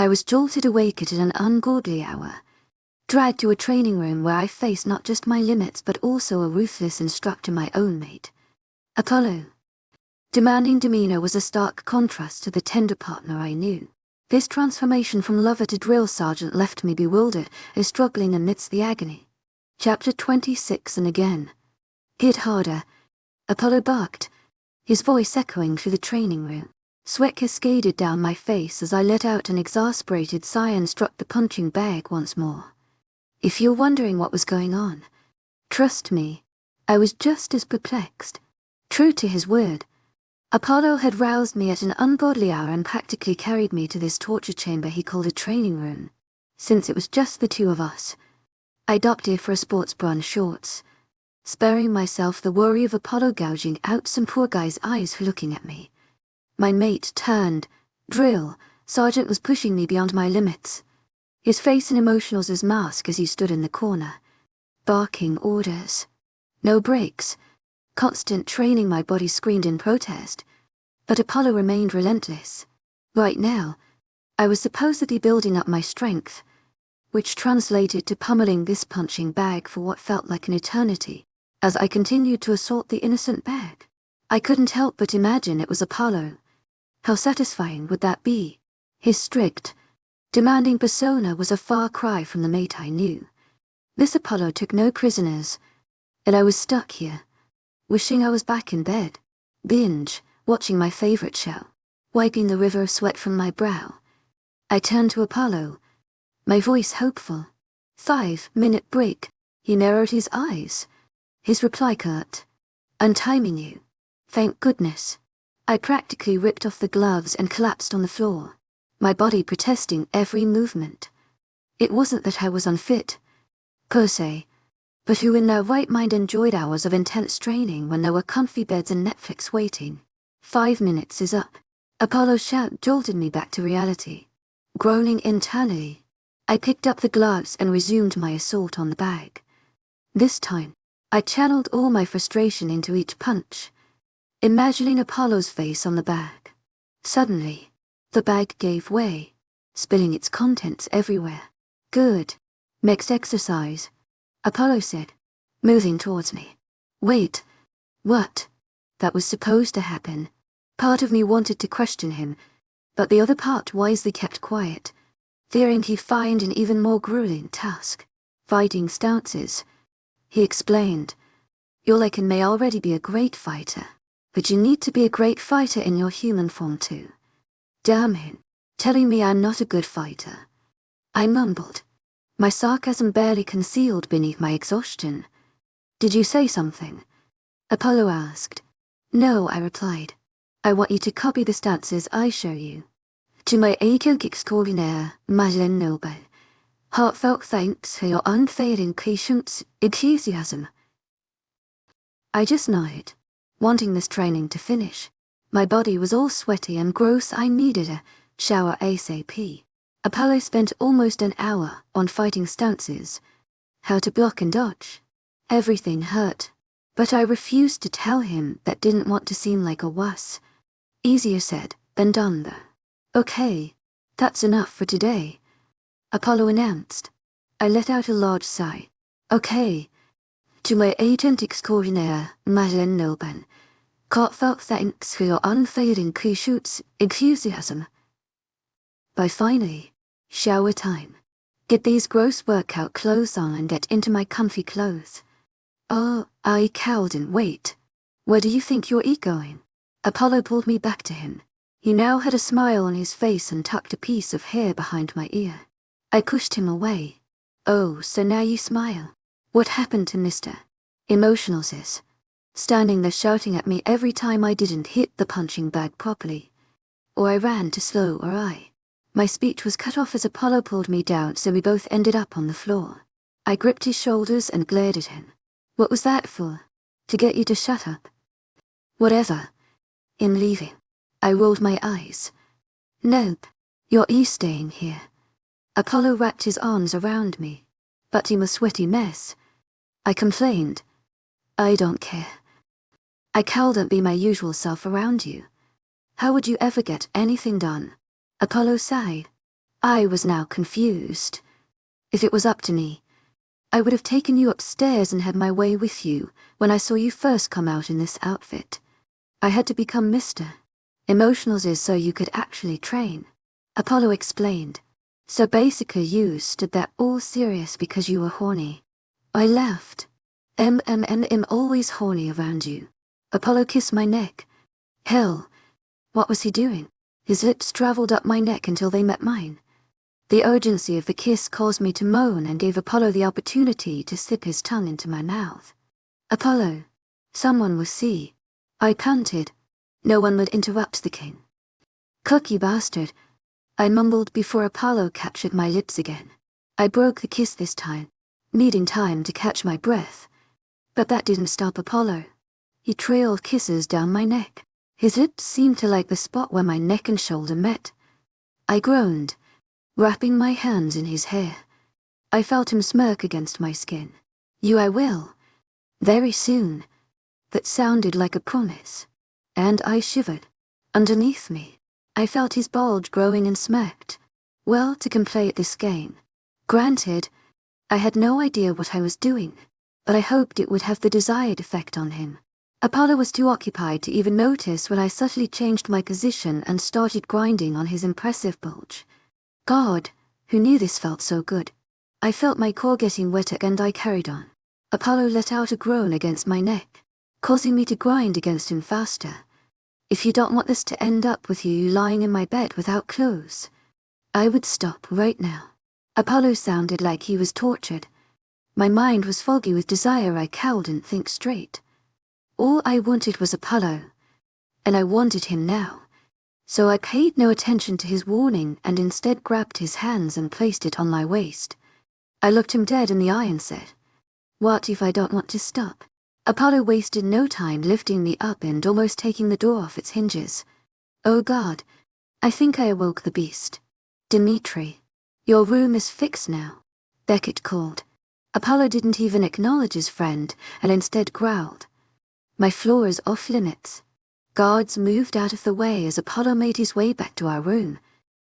I was jolted awake at an ungodly hour, dragged to a training room where I faced not just my limits but also a ruthless instructor, my own mate, Apollo. Demanding demeanor was a stark contrast to the tender partner I knew. This transformation from lover to drill sergeant left me bewildered and struggling amidst the agony. Chapter 26. And again. Hit harder. Apollo barked, his voice echoing through the training room. Sweat cascaded down my face as I let out an exasperated sigh and struck the punching bag once more. If you're wondering what was going on, trust me, I was just as perplexed. True to his word, Apollo had roused me at an ungodly hour and practically carried me to this torture chamber he called a training room. Since it was just the two of us, I opted for a sports bra and shorts, sparing myself the worry of Apollo gouging out some poor guy's eyes for looking at me. My mate turned. Drill sergeant was pushing me beyond my limits, his face an emotionless mask as he stood in the corner, barking orders. No breaks. Constant training. My body screamed in protest, but Apollo remained relentless. Right now, I was supposedly building up my strength, which translated to pummeling this punching bag for what felt like an eternity, as I continued to assault the innocent bag. I couldn't help but imagine it was Apollo. How satisfying would that be? His strict, demanding persona was a far cry from the mate I knew. This Apollo took no prisoners, and I was stuck here, wishing I was back in bed, binge, watching my favorite show, wiping the river of sweat from my brow. I turned to Apollo, my voice hopeful. 5-minute break. He narrowed his eyes. His reply curt. Untiming you. Thank goodness. I practically ripped off the gloves and collapsed on the floor, my body protesting every movement. It wasn't that I was unfit, per se, but who in their right mind enjoyed hours of intense training when there were comfy beds and Netflix waiting? 5 minutes is up. Apollo's shout jolted me back to reality. Groaning internally, I picked up the gloves and resumed my assault on the bag. This time, I channeled all my frustration into each punch, imagining Apollo's face on the bag. Suddenly, the bag gave way, spilling its contents everywhere. Good. Next exercise, Apollo said, moving towards me. Wait. What? That was supposed to happen. Part of me wanted to question him, but the other part wisely kept quiet, fearing he'd find an even more grueling task. Fighting stances. He explained. Your Lycan may already be a great fighter, but you need to be a great fighter in your human form too. Damn him, telling me I'm not a good fighter. I mumbled, my sarcasm barely concealed beneath my exhaustion. Did you say something? Apollo asked. No, I replied. I want you to copy the stances I show you. To my aching extraordinaire, Madeleine Noble, heartfelt thanks for your unfailing patience, enthusiasm. I just nodded, wanting this training to finish. My body was all sweaty and gross. I needed a shower ASAP. Apollo spent almost an hour on fighting stances, how to block and dodge. Everything hurt, but I refused to tell him that. Didn't want to seem like a wuss. Easier said than done though. Okay, that's enough for today, Apollo announced. I let out a large sigh. Okay. To my agent extraordinaire, Madeleine Noble, heartfelt thanks for your unfailing patience, enthusiasm. By finally, shower time. Get these gross workout clothes on and get into my comfy clothes. Oh, I cowed and wait. Where do you think you're going? Apollo pulled me back to him. He now had a smile on his face and tucked a piece of hair behind my ear. I pushed him away. Oh, so now you smile. What happened to Mr. Emotional, sis? Standing there shouting at me every time I didn't hit the punching bag properly. Or I ran too slow, or my speech was cut off as Apollo pulled me down, so we both ended up on the floor. I gripped his shoulders and glared at him. What was that for? To get you to shut up? Whatever. In leaving, I rolled my eyes. Nope. You're staying here. Apollo wrapped his arms around me. But I'm a sweaty mess. I complained. I don't care. I can't be my usual self around you. How would you ever get anything done? Apollo sighed. I was now confused. If it was up to me, I would have taken you upstairs and had my way with you when I saw you first come out in this outfit. I had to become Mr. Emotionals is so you could actually train. Apollo explained. So basically you stood there all serious because you were horny. I laughed. I'm always horny around you. Apollo kissed my neck. Hell, what was he doing? His lips traveled up my neck until they met mine. The urgency of the kiss caused me to moan and gave Apollo the opportunity to slip his tongue into my mouth. Apollo, someone will see. I panted. No one would interrupt the king. Cookie bastard, I mumbled before Apollo captured my lips again. I broke the kiss this time, needing time to catch my breath. But that didn't stop Apollo. He trailed kisses down my neck. His lips seemed to like the spot where my neck and shoulder met. I groaned, wrapping my hands in his hair. I felt him smirk against my skin. You I will. Very soon. That sounded like a promise. And I shivered. Underneath me, I felt his bulge growing and smacked. Well, to can play at this game. Granted, I had no idea what I was doing, but I hoped it would have the desired effect on him. Apollo was too occupied to even notice when I subtly changed my position and started grinding on his impressive bulge. God, who knew this felt so good? I felt my core getting wetter and I carried on. Apollo let out a groan against my neck, causing me to grind against him faster. If you don't want this to end up with you lying in my bed without clothes, I would stop right now. Apollo sounded like he was tortured. My mind was foggy with desire. I couldn't think straight. All I wanted was Apollo, and I wanted him now. So I paid no attention to his warning and instead grabbed his hands and placed it on my waist. I looked him dead in the eye and said, "What if I don't want to stop?" Apollo wasted no time lifting me up and almost taking the door off its hinges. Oh God, I think I awoke the beast. Dimitri, your room is fixed now, Beckett called. Apollo didn't even acknowledge his friend and instead growled. My floor is off limits. Guards moved out of the way as Apollo made his way back to our room,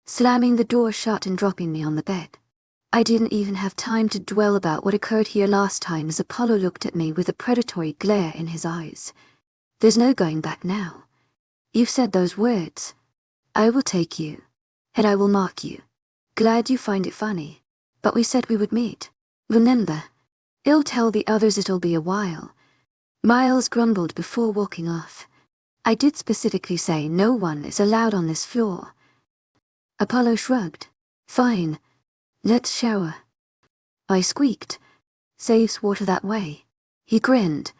slamming the door shut and dropping me on the bed. I didn't even have time to dwell about what occurred here last time as Apollo looked at me with a predatory glare in his eyes. There's no going back now. You've said those words. I will take you, and I will mark you. Glad you find it funny, but we said we would meet. Remember, I'll tell the others it'll be a while. Miles grumbled before walking off. I did specifically say no one is allowed on this floor. Apollo shrugged. Fine. Let's shower. I squeaked. Saves water that way. He grinned,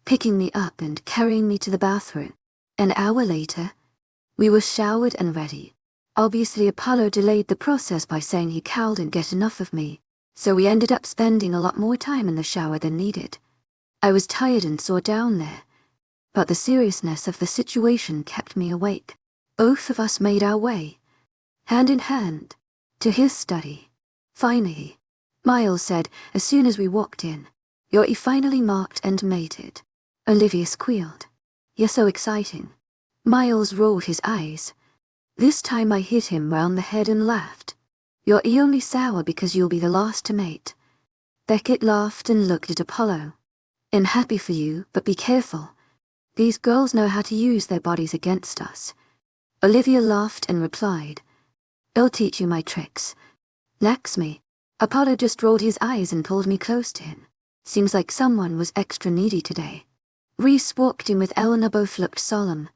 picking me up and carrying me to the bathroom. An hour later, we were showered and ready. Obviously Apollo delayed the process by saying he couldn't get enough of me, so we ended up spending a lot more time in the shower than needed. I was tired and sore down there, but the seriousness of the situation kept me awake. Both of us made our way, hand in hand, to his study. Finally, Miles said as soon as we walked in, "You're finally marked and mated." Olivia squealed. "You're so exciting." Miles rolled his eyes. This time I hit him round the head and laughed. "You're only sour because you'll be the last to mate." Beckett laughed and looked at Apollo. "I'm happy for you, but be careful. These girls know how to use their bodies against us." Olivia laughed and replied, "I'll teach you my tricks." Lax me. Apollo just rolled his eyes and pulled me close to him. Seems like someone was extra needy today. Reese walked in with Eleanor. Both looked solemn.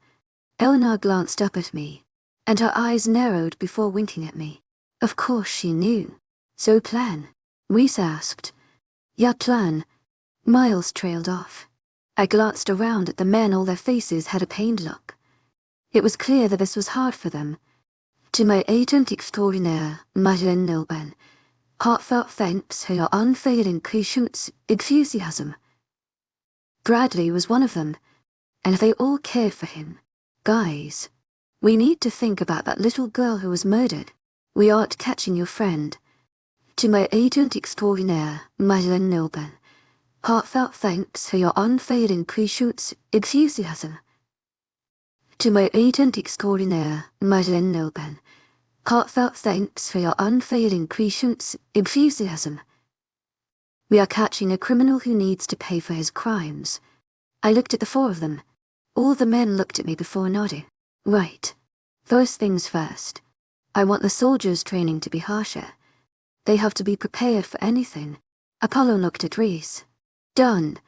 Eleanor glanced up at me, and her eyes narrowed before winking at me. Of course she knew. "So plan?" Reese asked. "Ya plan." Miles trailed off. I glanced around at the men. All their faces had a pained look. It was clear that this was hard for them. To my agent extraordinaire, Madeleine Nilban, heartfelt thanks for your unfailing patience, enthusiasm. Bradley was one of them, and they all cared for him. Guys, we need to think about that little girl who was murdered. We aren't catching your friend. To my agent extraordinaire, Madeleine Nilban, heartfelt thanks for your unfailing patience, enthusiasm. To my agent extraordinaire, Madeleine Nilban, Heartfelt thanks for your unfailing patience, enthusiasm. We are catching a criminal who needs to pay for his crimes. I looked at the four of them. All the men looked at me before nodding. Right. First things first. I want the soldiers' training to be harsher. They have to be prepared for anything. Apollo looked at Reese. Done.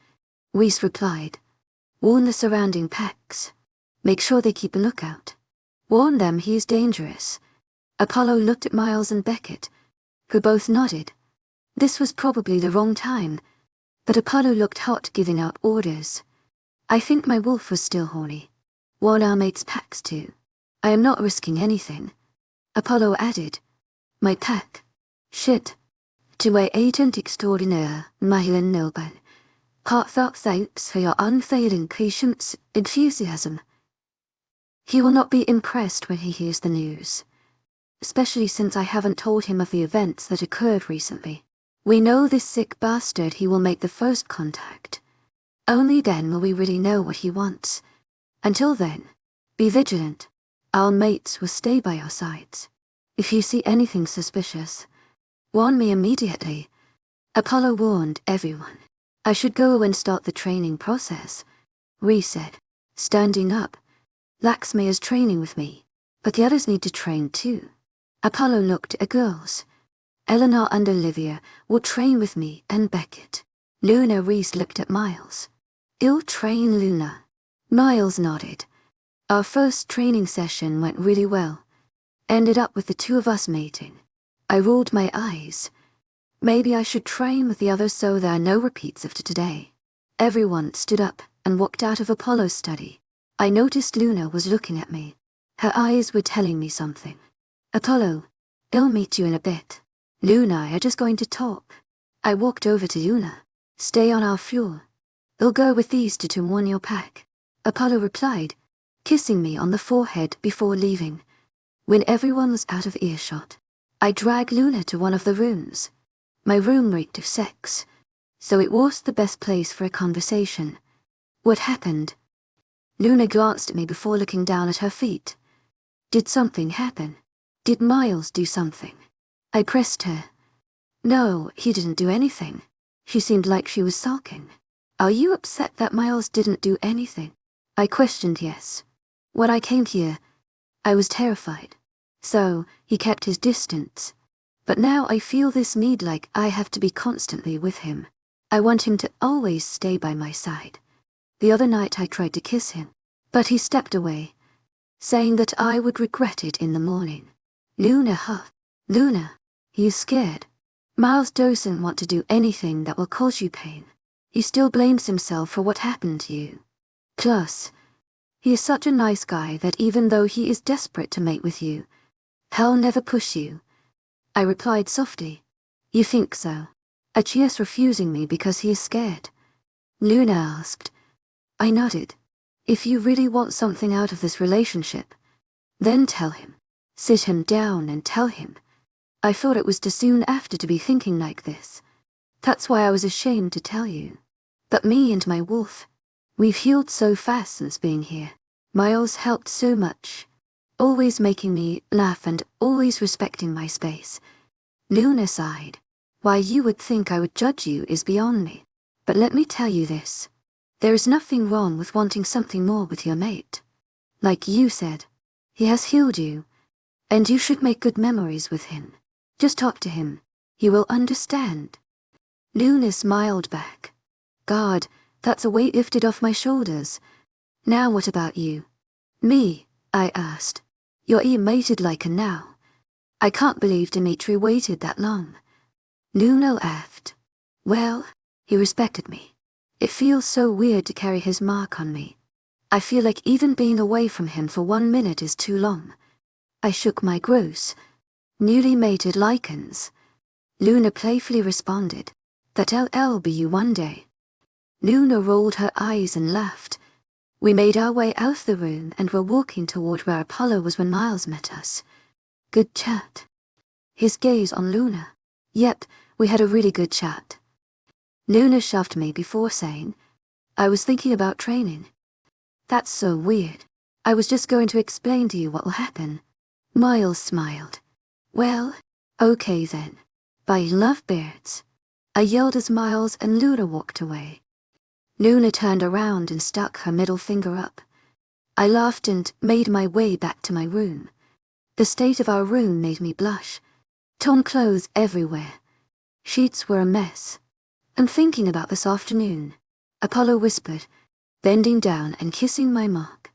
Reese replied. Warn the surrounding packs. Make sure they keep a lookout. Warn them he is dangerous. Apollo looked at Miles and Beckett, who both nodded. This was probably the wrong time, but Apollo looked hot giving out orders. I think my wolf was still horny. Warn our mates' packs too. I am not risking anything. Apollo added. My pack. Shit. To my agent extraordinaire, Mahilan Nilban. Heartfelt thanks for your unfailing patience, enthusiasm. He will not be impressed when he hears the news, especially since I haven't told him of the events that occurred recently. We know this sick bastard, he will make the first contact. Only then will we really know what he wants. Until then, be vigilant. Our mates will stay by our sides. If you see anything suspicious, warn me immediately. Apollo warned everyone. I should go and start the training process, Reese said, standing up. Laxmi is training with me, but the others need to train too. Apollo looked at girls. Eleanor and Olivia will train with me and Beckett. Luna. Reese looked at Miles. You'll train Luna. Miles nodded. Our first training session went really well. Ended up with the two of us mating. I rolled my eyes. Maybe I should train with the others so there are no repeats of today. Everyone stood up and walked out of Apollo's study. I noticed Luna was looking at me. Her eyes were telling me something. Apollo, I'll meet you in a bit. Luna and I are just going to talk. I walked over to Luna. Stay on our floor. I'll go with these two to warn your pack. Apollo replied, kissing me on the forehead before leaving. When everyone was out of earshot, I dragged Luna to one of the rooms. My room reeked of sex, so it was the best place for a conversation. What happened? Luna glanced at me before looking down at her feet. Did something happen? Did Miles do something? I pressed her. No, he didn't do anything. She seemed like she was sulking. Are you upset that Miles didn't do anything? I questioned. Yes. When I came here, I was terrified. So, he kept his distance. But now I feel this need, like I have to be constantly with him. I want him to always stay by my side. The other night I tried to kiss him, but he stepped away, saying that I would regret it in the morning. Luna huffed. Luna, he is scared. Miles doesn't want to do anything that will cause you pain. He still blames himself for what happened to you. Plus, he is such a nice guy that even though he is desperate to mate with you, he'll never push you. I replied softly. You think so? Achias refusing me because he is scared. Luna asked. I nodded. If you really want something out of this relationship, then tell him. Sit him down and tell him. I thought it was too soon after to be thinking like this. That's why I was ashamed to tell you. But me and my wolf, we've healed so fast since being here. Miles helped so much, always making me laugh and always respecting my space. Luna sighed. Why you would think I would judge you is beyond me. But let me tell you this. There is nothing wrong with wanting something more with your mate. Like you said, he has healed you, and you should make good memories with him. Just talk to him. He will understand. Luna smiled back. God, that's a weight lifted off my shoulders. Now what about you? Me, I asked. You're mated Lycan now. I can't believe Dimitri waited that long. Luna laughed. Well, he respected me. It feels so weird to carry his mark on me. I feel like even being away from him for 1 minute is too long. I shook my gross, newly mated Lycans. Luna playfully responded, that I'll be you one day. Luna rolled her eyes and laughed. We made our way out of the room and were walking toward where Apollo was when Miles met us. Good chat. His gaze on Luna. Yep, we had a really good chat. Luna shoved me before saying, I was thinking about training. That's so weird. I was just going to explain to you what will happen. Miles smiled. Well, okay then. Bye, lovebirds. I yelled as Miles and Luna walked away. Luna turned around and stuck her middle finger up. I laughed and made my way back to my room. The state of our room made me blush. Torn clothes everywhere. Sheets were a mess. I'm thinking about this afternoon, Apollo whispered, bending down and kissing my mark.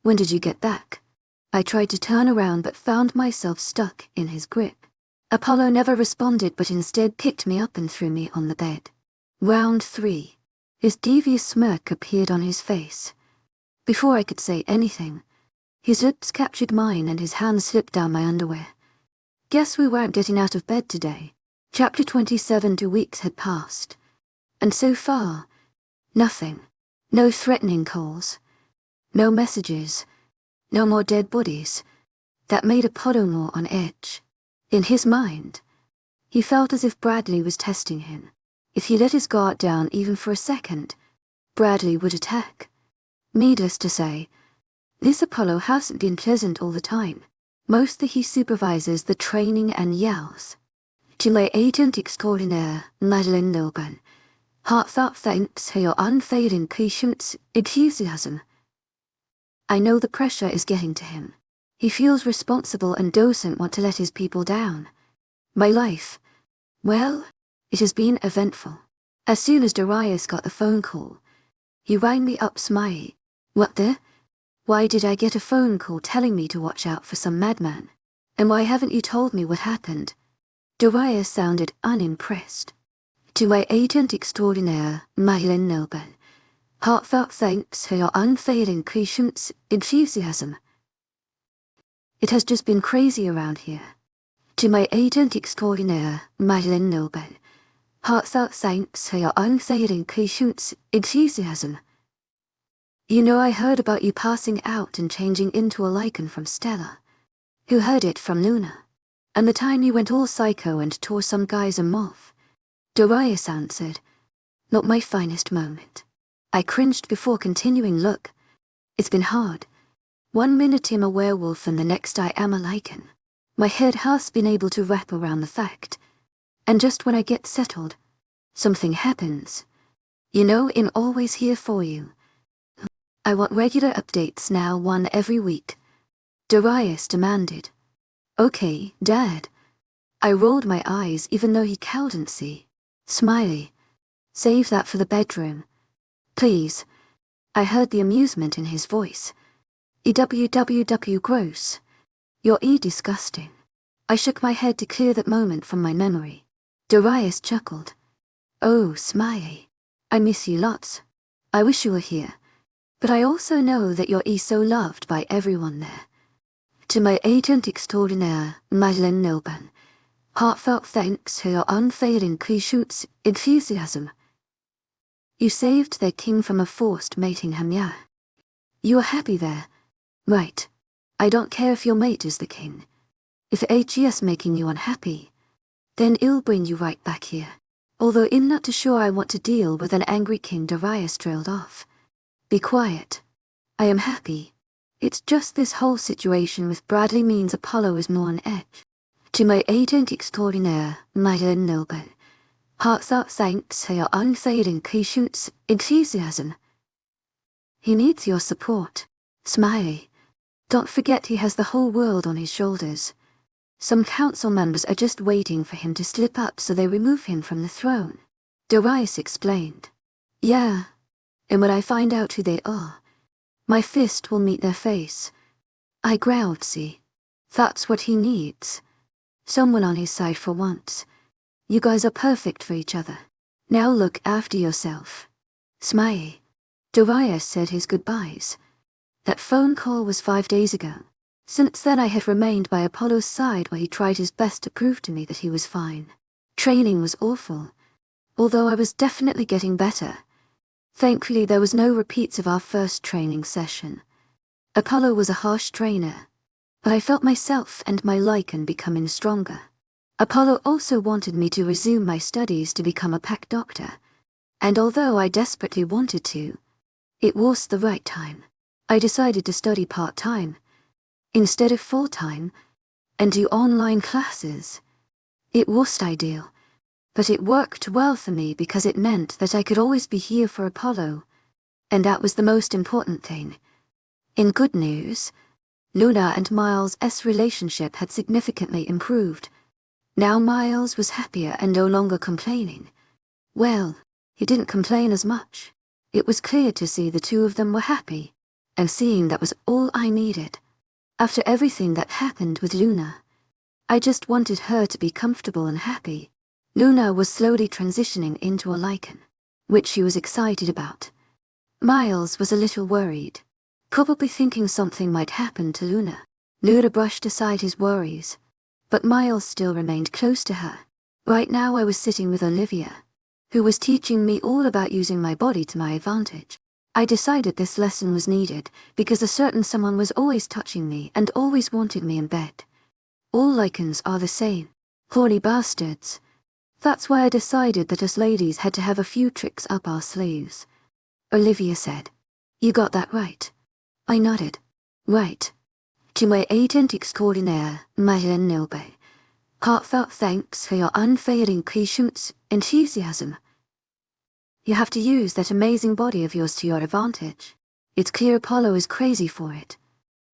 When did you get back? I tried to turn around but found myself stuck in his grip. Apollo never responded but instead picked me up and threw me on the bed. Round 3. His devious smirk appeared on his face. Before I could say anything, his lips captured mine and his hand slipped down my underwear. Guess we weren't getting out of bed today. Chapter 27. 2 weeks had passed. And so far, nothing. No threatening calls. No messages. No more dead bodies. That made Apollo more on edge. In his mind, he felt as if Bradley was testing him. If he let his guard down even for a second, Bradley would attack. Needless to say, this Apollo hasn't been pleasant all the time. Mostly he supervises the training and yells. To my agent extraordinaire, Madeline Lycan, heartfelt thanks for your unfailing patience, enthusiasm. I know the pressure is getting to him. He feels responsible and doesn't want to let his people down. My life, well, it has been eventful. As soon as Darius got the phone call, he rang me up smiling. What the? Why did I get a phone call telling me to watch out for some madman? And why haven't you told me what happened? Darius sounded unimpressed. To my agent extraordinaire, Madeline Lycan, heartfelt thanks for your unfailing patience, enthusiasm. It has just been crazy around here. To my agent extraordinaire, Madeline Lycan, heartfelt thanks for your unfailing patience, enthusiasm. You know, I heard about you passing out and changing into a Lycan from Stella, who heard it from Luna, and the time you went all psycho and tore some guys a moth. Darius answered, not my finest moment. I cringed before continuing. Look, it's been hard. 1 minute I'm a werewolf and the next I am a Lycan. My head has been able to wrap around the fact. And just when I get settled, something happens. You know, I'm always here for you. I want regular updates now, one every week. Darius demanded. Okay, Dad. I rolled my eyes even though he couldn't see. Smiley. Save that for the bedroom. Please. I heard the amusement in his voice. EWWW gross. You're disgusting. I shook my head to clear that moment from my memory. Darius chuckled. Oh, Smiley. I miss you lots. I wish you were here. But I also know that you're so loved by everyone there. To my agent extraordinaire, Madeline Lycan, heartfelt thanks for your unfailing patience, enthusiasm. You saved their king from a forced mating him, yeah. You are happy there. Right. I don't care if your mate is the king. If HES making you unhappy, then I'll bring you right back here. Although I'm not too sure I want to deal with an angry king. Darius trailed off. Be quiet. I am happy. It's just this whole situation with Bradley means Apollo is more on edge. To my agent extraordinaire, Madeline Lycan, heartfelt thanks for your unfailing patience, enthusiasm. He needs your support. Smiley. Don't forget he has the whole world on his shoulders. Some council members are just waiting for him to slip up so they remove him from the throne. Darius explained. Yeah. And when I find out who they are, my fist will meet their face. I growled, see. That's what he needs. Someone on his side for once. You guys are perfect for each other. Now look after yourself. Smiley. Darius said his goodbyes. That phone call was 5 days ago. Since then I had remained by Apollo's side while he tried his best to prove to me that he was fine. Training was awful, although I was definitely getting better. Thankfully there was no repeats of our first training session. Apollo was a harsh trainer, but I felt myself and my Lycan becoming stronger. Apollo also wanted me to resume my studies to become a pack doctor, and although I desperately wanted to, it was the right time. I decided to study part-time, instead of full-time, and do online classes. It wasn't ideal, but it worked well for me because it meant that I could always be here for Apollo, and that was the most important thing. In good news, Luna and Miles' relationship had significantly improved. Now Miles was happier and no longer complaining. Well, he didn't complain as much. It was clear to see the two of them were happy, and seeing that was all I needed. After everything that happened with Luna, I just wanted her to be comfortable and happy. Luna was slowly transitioning into a Lycan, which she was excited about. Miles was a little worried, probably thinking something might happen to Luna. Luna brushed aside his worries, but Miles still remained close to her. Right now I was sitting with Olivia, who was teaching me all about using my body to my advantage. I decided this lesson was needed because a certain someone was always touching me and always wanted me in bed. All Lycans are the same, horny bastards. That's why I decided that us ladies had to have a few tricks up our sleeves. Olivia said, "You got that right." I nodded. Right. To my agent extraordinaire, Madeleine Nilbe. Heartfelt thanks for your unfailing patience, enthusiasm. You have to use that amazing body of yours to your advantage. It's clear Apollo is crazy for it.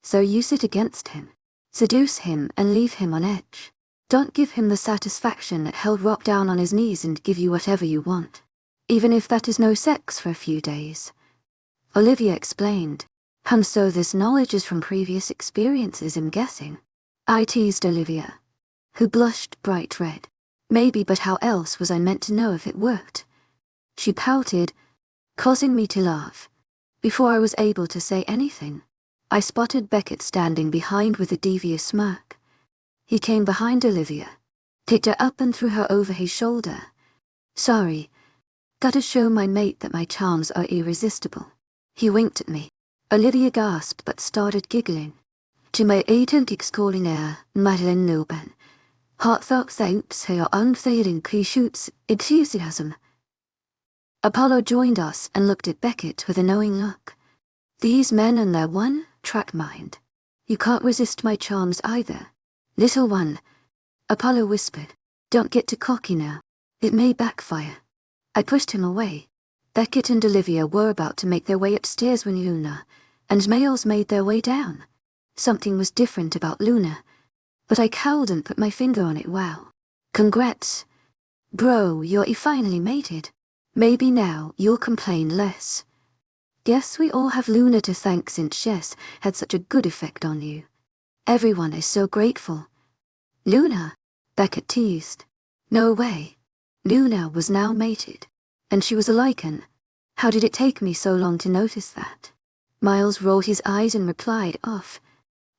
So use it against him. Seduce him and leave him on edge. Don't give him the satisfaction that he'll drop down on his knees and give you whatever you want, even if that is no sex for a few days. Olivia explained. And so this knowledge is from previous experiences, I'm guessing. I teased Olivia, who blushed bright red. Maybe, but how else was I meant to know if it worked? She pouted, causing me to laugh. Before I was able to say anything, I spotted Beckett standing behind with a devious smirk. He came behind Olivia, picked her up and threw her over his shoulder. Sorry, gotta show my mate that my charms are irresistible. He winked at me. Olivia gasped but started giggling. To my agent extraordinaire, Madeleine Nilben. Heartfelt thanks for your unfailing patience, enthusiasm. Apollo joined us and looked at Beckett with a knowing look. These men and their one-track mind. You can't resist my charms either. Little one, Apollo whispered. Don't get too cocky now. It may backfire. I pushed him away. Beckett and Olivia were about to make their way upstairs when Luna and Miles made their way down. Something was different about Luna, but I cowed and put my finger on it. Wow. Congrats. Bro, you're finally mated. Maybe now you'll complain less. Guess we all have Luna to thank since Jess had such a good effect on you. Everyone is so grateful. Luna, Beckett teased. No way. Luna was now mated, and she was a Lycan. How did it take me so long to notice that? Miles rolled his eyes and replied off.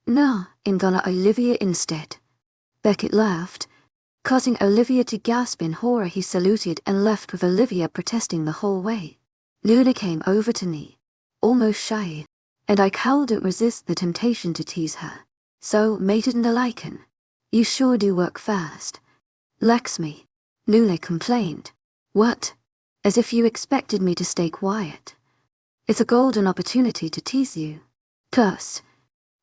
No, I'm gonna Olivia instead. Beckett laughed, causing Olivia to gasp in horror. He saluted and left with Olivia protesting the whole way. Luna came over to me, almost shy, and I couldn't resist the temptation to tease her. So, mated in the Lycan. You sure do work fast. Lex me. Luna complained. What? As if you expected me to stay quiet. It's a golden opportunity to tease you. Plus,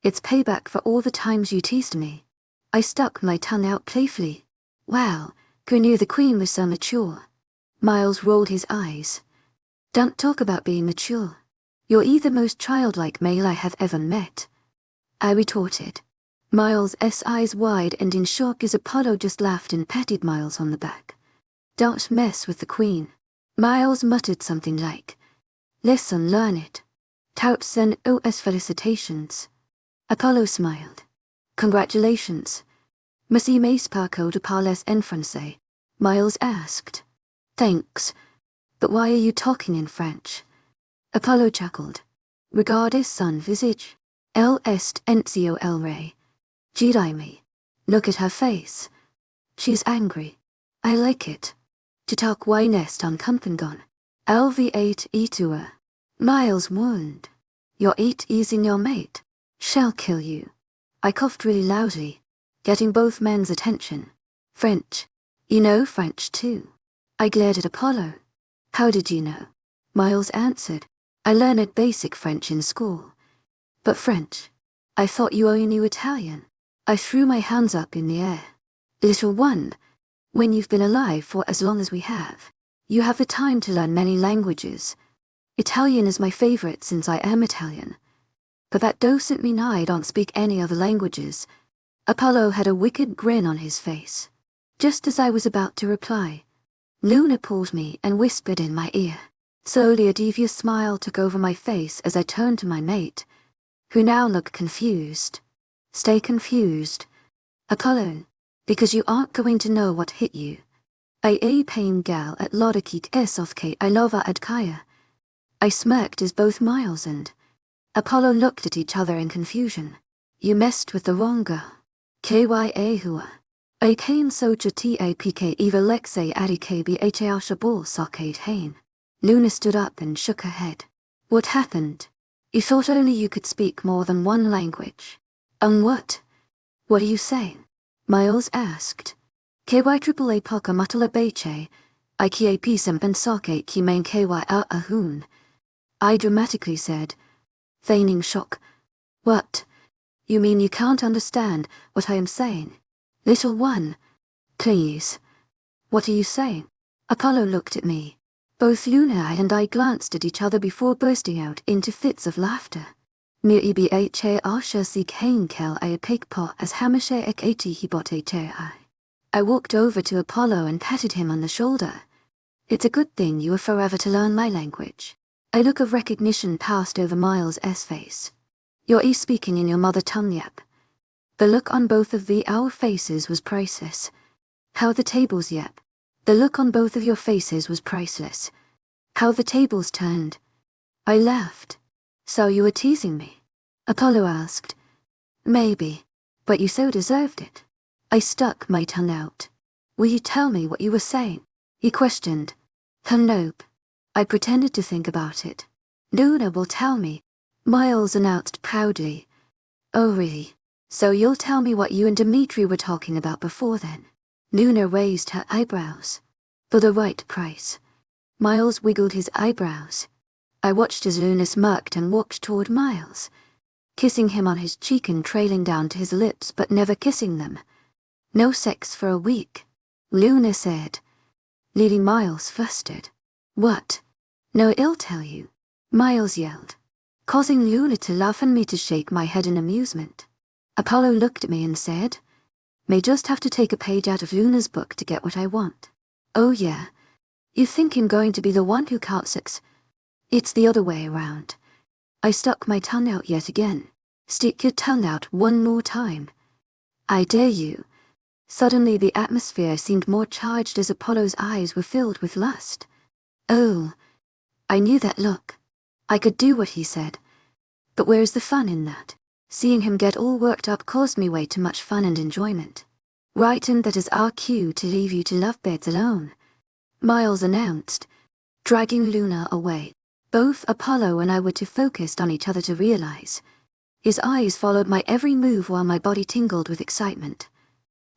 it's payback for all the times you teased me. I stuck my tongue out playfully. Wow, who knew the Queen was so mature? Miles rolled his eyes. Don't talk about being mature. You're the most childlike male I have ever met. I retorted. Miles' eyes wide and in shock as Apollo just laughed and patted Miles on the back. Don't mess with the Queen. Miles muttered something like, Listen, learn it. Touts and OS felicitations. Apollo smiled. Congratulations. Merci mais pas de parler en français. Miles asked. Thanks. But why are you talking in French? Apollo chuckled. Regardez son visage. Elle est encio el rey. Girai. Look at her face. She's angry. I like it. To talk wynest on Kumpengon. LV8 E2er. Miles wound. Your 8 easing your mate. Shall kill you. I coughed really loudly, getting both men's attention. French. You know French too. I glared at Apollo. How did you know? Miles answered. I learned basic French in school. But French. I thought you only knew Italian. I threw my hands up in the air. Little one, when you've been alive for as long as we have, you have the time to learn many languages. Italian is my favorite since I am Italian. But that doesn't mean I don't speak any other languages. Apollo had a wicked grin on his face. Just as I was about to reply, Luna pulled me and whispered in my ear. Slowly a devious smile took over my face as I turned to my mate, who now looked confused. Stay confused, Apollo, because you aren't going to know what hit you. I pain gal at Lodakit Esofke I lova adkaya. I smirked as both Miles and Apollo looked at each other in confusion. You messed with the wrong girl. Kya hua. I kane soja tapk eva lexe adikbha shabul sockade hain. Luna stood up and shook her head. What happened? You thought only you could speak more than one language. What? What are you saying? Miles asked. Ky AAA poka matala beche, IKAP sempen soke ki main ky ahun. I dramatically said, feigning shock. What? You mean you can't understand what I am saying? Little one, please. What are you saying? Apollo looked at me. Both Luna and I glanced at each other before bursting out into fits of laughter. Mir ibha asha sik hainkel a pigpaw as hamishe ek ati hibote I. I walked over to Apollo and patted him on the shoulder. It's a good thing you are forever to learn my language. A look of recognition passed over Miles' face. You're speaking in your mother tongue, yep. The look on both of our faces was priceless. How the tables, yep. The look on both of your faces was priceless. How the tables turned. I laughed. So you were teasing me? Apollo asked. Maybe, but you so deserved it. I stuck my tongue out. Will you tell me what you were saying? He questioned. Nope. I pretended to think about it. Luna will tell me, Miles announced proudly. Oh really? So you'll tell me what you and Dimitri were talking about before then? Luna raised her eyebrows. For the right price. Miles wiggled his eyebrows. I watched as Luna smirked and walked toward Miles, kissing him on his cheek and trailing down to his lips but never kissing them. No sex for a week, Luna said, leaving Miles flustered. What? No, I'll tell you, Miles yelled, causing Luna to laugh and me to shake my head in amusement. Apollo looked at me and said, may just have to take a page out of Luna's book to get what I want. Oh yeah, you think I'm going to be the one who can't sex? It's the other way around. I stuck my tongue out yet again. Stick your tongue out one more time. I dare you. Suddenly the atmosphere seemed more charged as Apollo's eyes were filled with lust. Oh, I knew that look. I could do what he said. But where's the fun in that? Seeing him get all worked up caused me way too much fun and enjoyment. Right, and that is our cue to leave you to lovebirds alone, Miles announced, dragging Luna away. Both Apollo and I were too focused on each other to realize. His eyes followed my every move while my body tingled with excitement.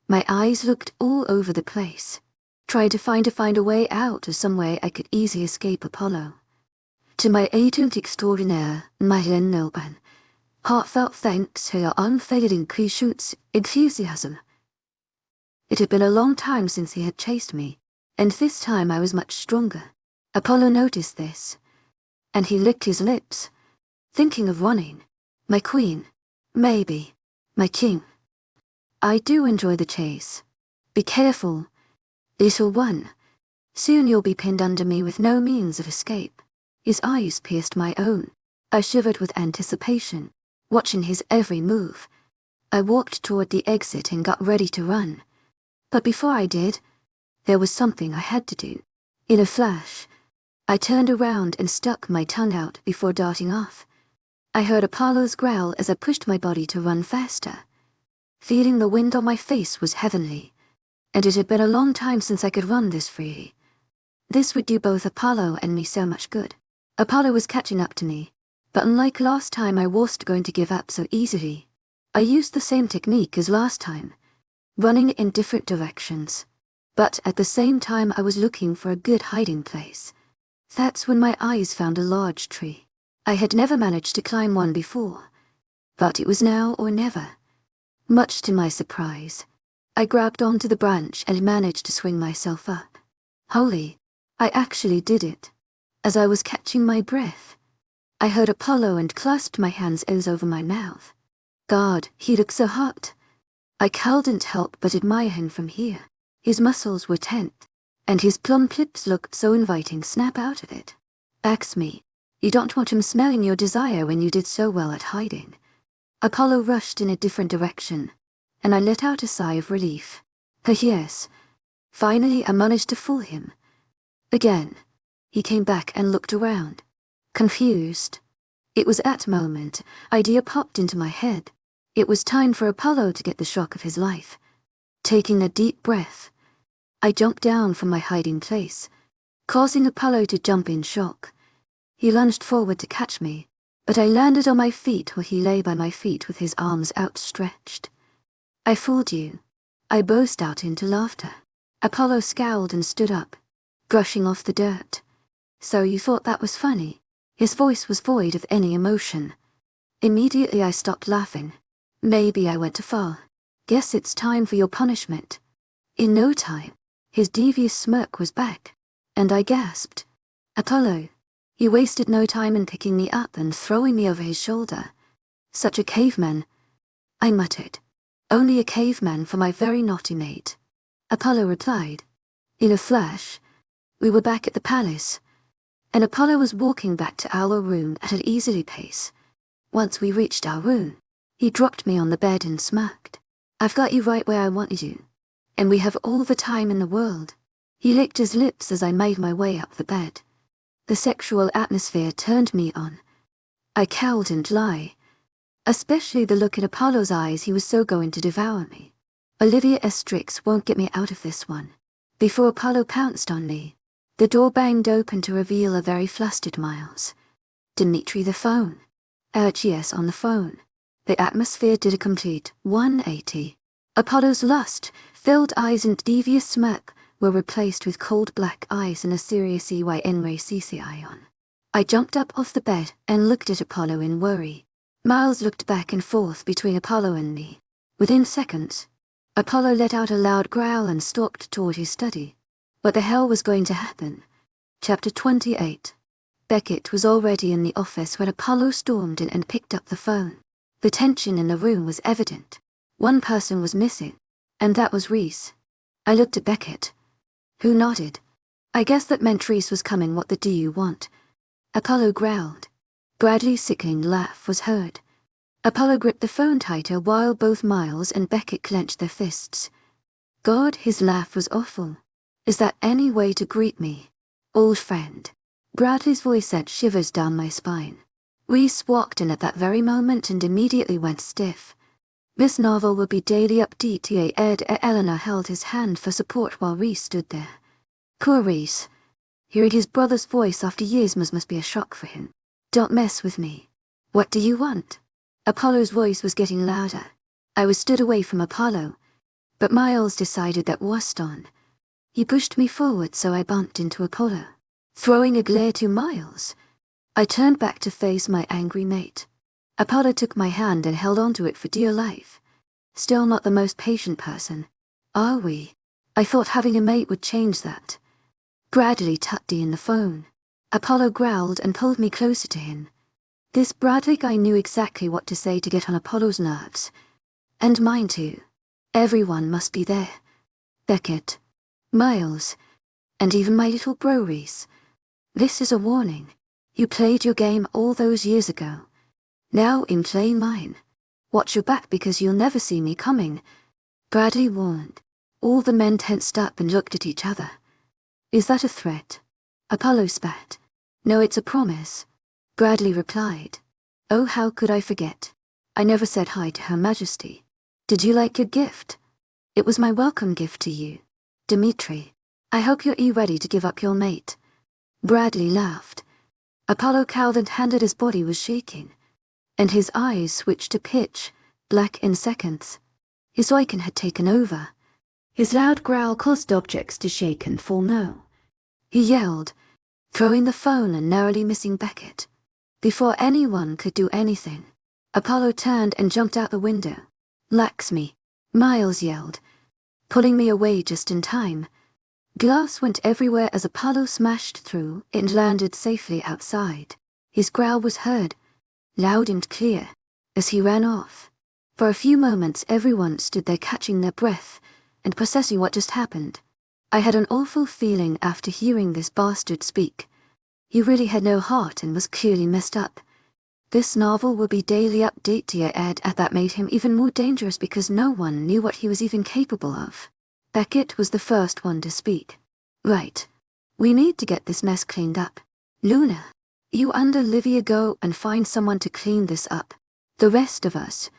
My eyes looked all over the place, tried to find a way out or some way I could easily escape Apollo. To my agent extraordinaire, Mylen Nilban, heartfelt thanks for your unfading enthusiasm. It had been a long time since he had chased me, and this time I was much stronger. Apollo noticed this, and he licked his lips, thinking of running. My queen, maybe, my king. I do enjoy the chase. Be careful, little one. Soon you'll be pinned under me with no means of escape. His eyes pierced my own. I shivered with anticipation, watching his every move. I walked toward the exit and got ready to run. But before I did, there was something I had to do. In a flash, I turned around and stuck my tongue out before darting off. I heard Apollo's growl as I pushed my body to run faster. Feeling the wind on my face was heavenly, and it had been a long time since I could run this freely. This would do both Apollo and me so much good. Apollo was catching up to me, but unlike last time I wasn't going to give up so easily. I used the same technique as last time, running in different directions, but at the same time I was looking for a good hiding place. That's when my eyes found a large tree. I had never managed to climb one before, but it was now or never. Much to my surprise, I grabbed onto the branch and managed to swing myself up. Holy, I actually did it. As I was catching my breath, I heard Apollo and clasped my hands over my mouth. God, he looked so hot. I couldn't help but admire him from here. His muscles were tense, and his plump lips looked so inviting. Snap out of it. Axe me. You don't want him smelling your desire when you did so well at hiding. Apollo rushed in a different direction, and I let out a sigh of relief. Yes. Finally I managed to fool him. Again, he came back and looked around, confused. It was at that moment, idea popped into my head. It was time for Apollo to get the shock of his life. Taking a deep breath, I jumped down from my hiding place, causing Apollo to jump in shock. He lunged forward to catch me, but I landed on my feet where he lay by my feet with his arms outstretched. I fooled you. I burst out into laughter. Apollo scowled and stood up, brushing off the dirt. So you thought that was funny? His voice was void of any emotion. Immediately I stopped laughing. Maybe I went too far. Guess it's time for your punishment. In no time, his devious smirk was back, and I gasped. Apollo. He wasted no time in picking me up and throwing me over his shoulder. Such a caveman, I muttered. Only a caveman for my very naughty mate. Apollo replied. In a flash, we were back at the palace, and Apollo was walking back to our room at an easy pace. Once we reached our room, he dropped me on the bed and smirked. I've got you right where I wanted you, and we have all the time in the world. He licked his lips as I made my way up the bed. The sexual atmosphere turned me on. I couldn't lie. Especially the look in Apollo's eyes. He was so going to devour me. Olivia Estrix won't get me out of this one. Before Apollo pounced on me, the door banged open to reveal a very flustered Miles. Dimitri, the phone. Yes, on the phone. The atmosphere did a complete 180. Apollo's lust-filled eyes and devious smirk were replaced with cold black eyes and a serious EYNRACCI on. I jumped up off the bed and looked at Apollo in worry. Miles looked back and forth between Apollo and me. Within seconds, Apollo let out a loud growl and stalked toward his study. What the hell was going to happen? Chapter 28. Beckett was already in the office when Apollo stormed in and picked up the phone. The tension in the room was evident. One person was missing, and that was Reese. I looked at Beckett, who nodded. I guess that meant Reese was coming. What do you want? Apollo growled. Bradley's sickening laugh was heard. Apollo gripped the phone tighter while both Miles and Beckett clenched their fists. God, his laugh was awful. Is that any way to greet me? Old friend. Bradley's voice sent shivers down my spine. Reese walked in at that very moment and immediately went stiff. This novel would be daily update. Ed Eleanor held his hand for support while Reese stood there. Poor Reese. Hearing his brother's voice after years must be a shock for him. Don't mess with me. What do you want? Apollo's voice was getting louder. I was stood away from Apollo, but Miles decided that was on. He pushed me forward, so I bumped into Apollo, throwing a glare to Miles. I turned back to face my angry mate. Apollo took my hand and held onto it for dear life. Still not the most patient person, are we? I thought having a mate would change that. Bradley tucked in the phone. Apollo growled and pulled me closer to him. This Bradley guy knew exactly what to say to get on Apollo's nerves. And mine too. Everyone must be there. Beckett, Miles, and even my little bro Reese. This is a warning. You played your game all those years ago. Now play mine. Watch your back because you'll never see me coming. Bradley warned. All the men tensed up and looked at each other. Is that a threat? Apollo spat. No, it's a promise. Bradley replied. Oh, how could I forget? I never said hi to Her Majesty. Did you like your gift? It was my welcome gift to you. Dimitri, I hope you're ready to give up your mate. Bradley laughed. Apollo cowed and handed. His body was shaking, and his eyes switched to pitch black in seconds. His Lycan had taken over. His loud growl caused objects to shake and fall no. He yelled, throwing the phone and narrowly missing Beckett. Before anyone could do anything, Apollo turned and jumped out the window, Lax me, Miles yelled, pulling me away just in time. Glass went everywhere as Apollo smashed through and landed safely outside. His growl was heard, loud and clear, as he ran off. For a few moments everyone stood there catching their breath and processing what just happened. I had an awful feeling after hearing this bastard speak. He really had no heart and was clearly messed up. This novel will be daily update to your ad that made him even more dangerous because no one knew what he was even capable of. Beckett was the first one to speak. Right. We need to get this mess cleaned up. Luna, you and Olivia go and find someone to clean this up. The rest of us,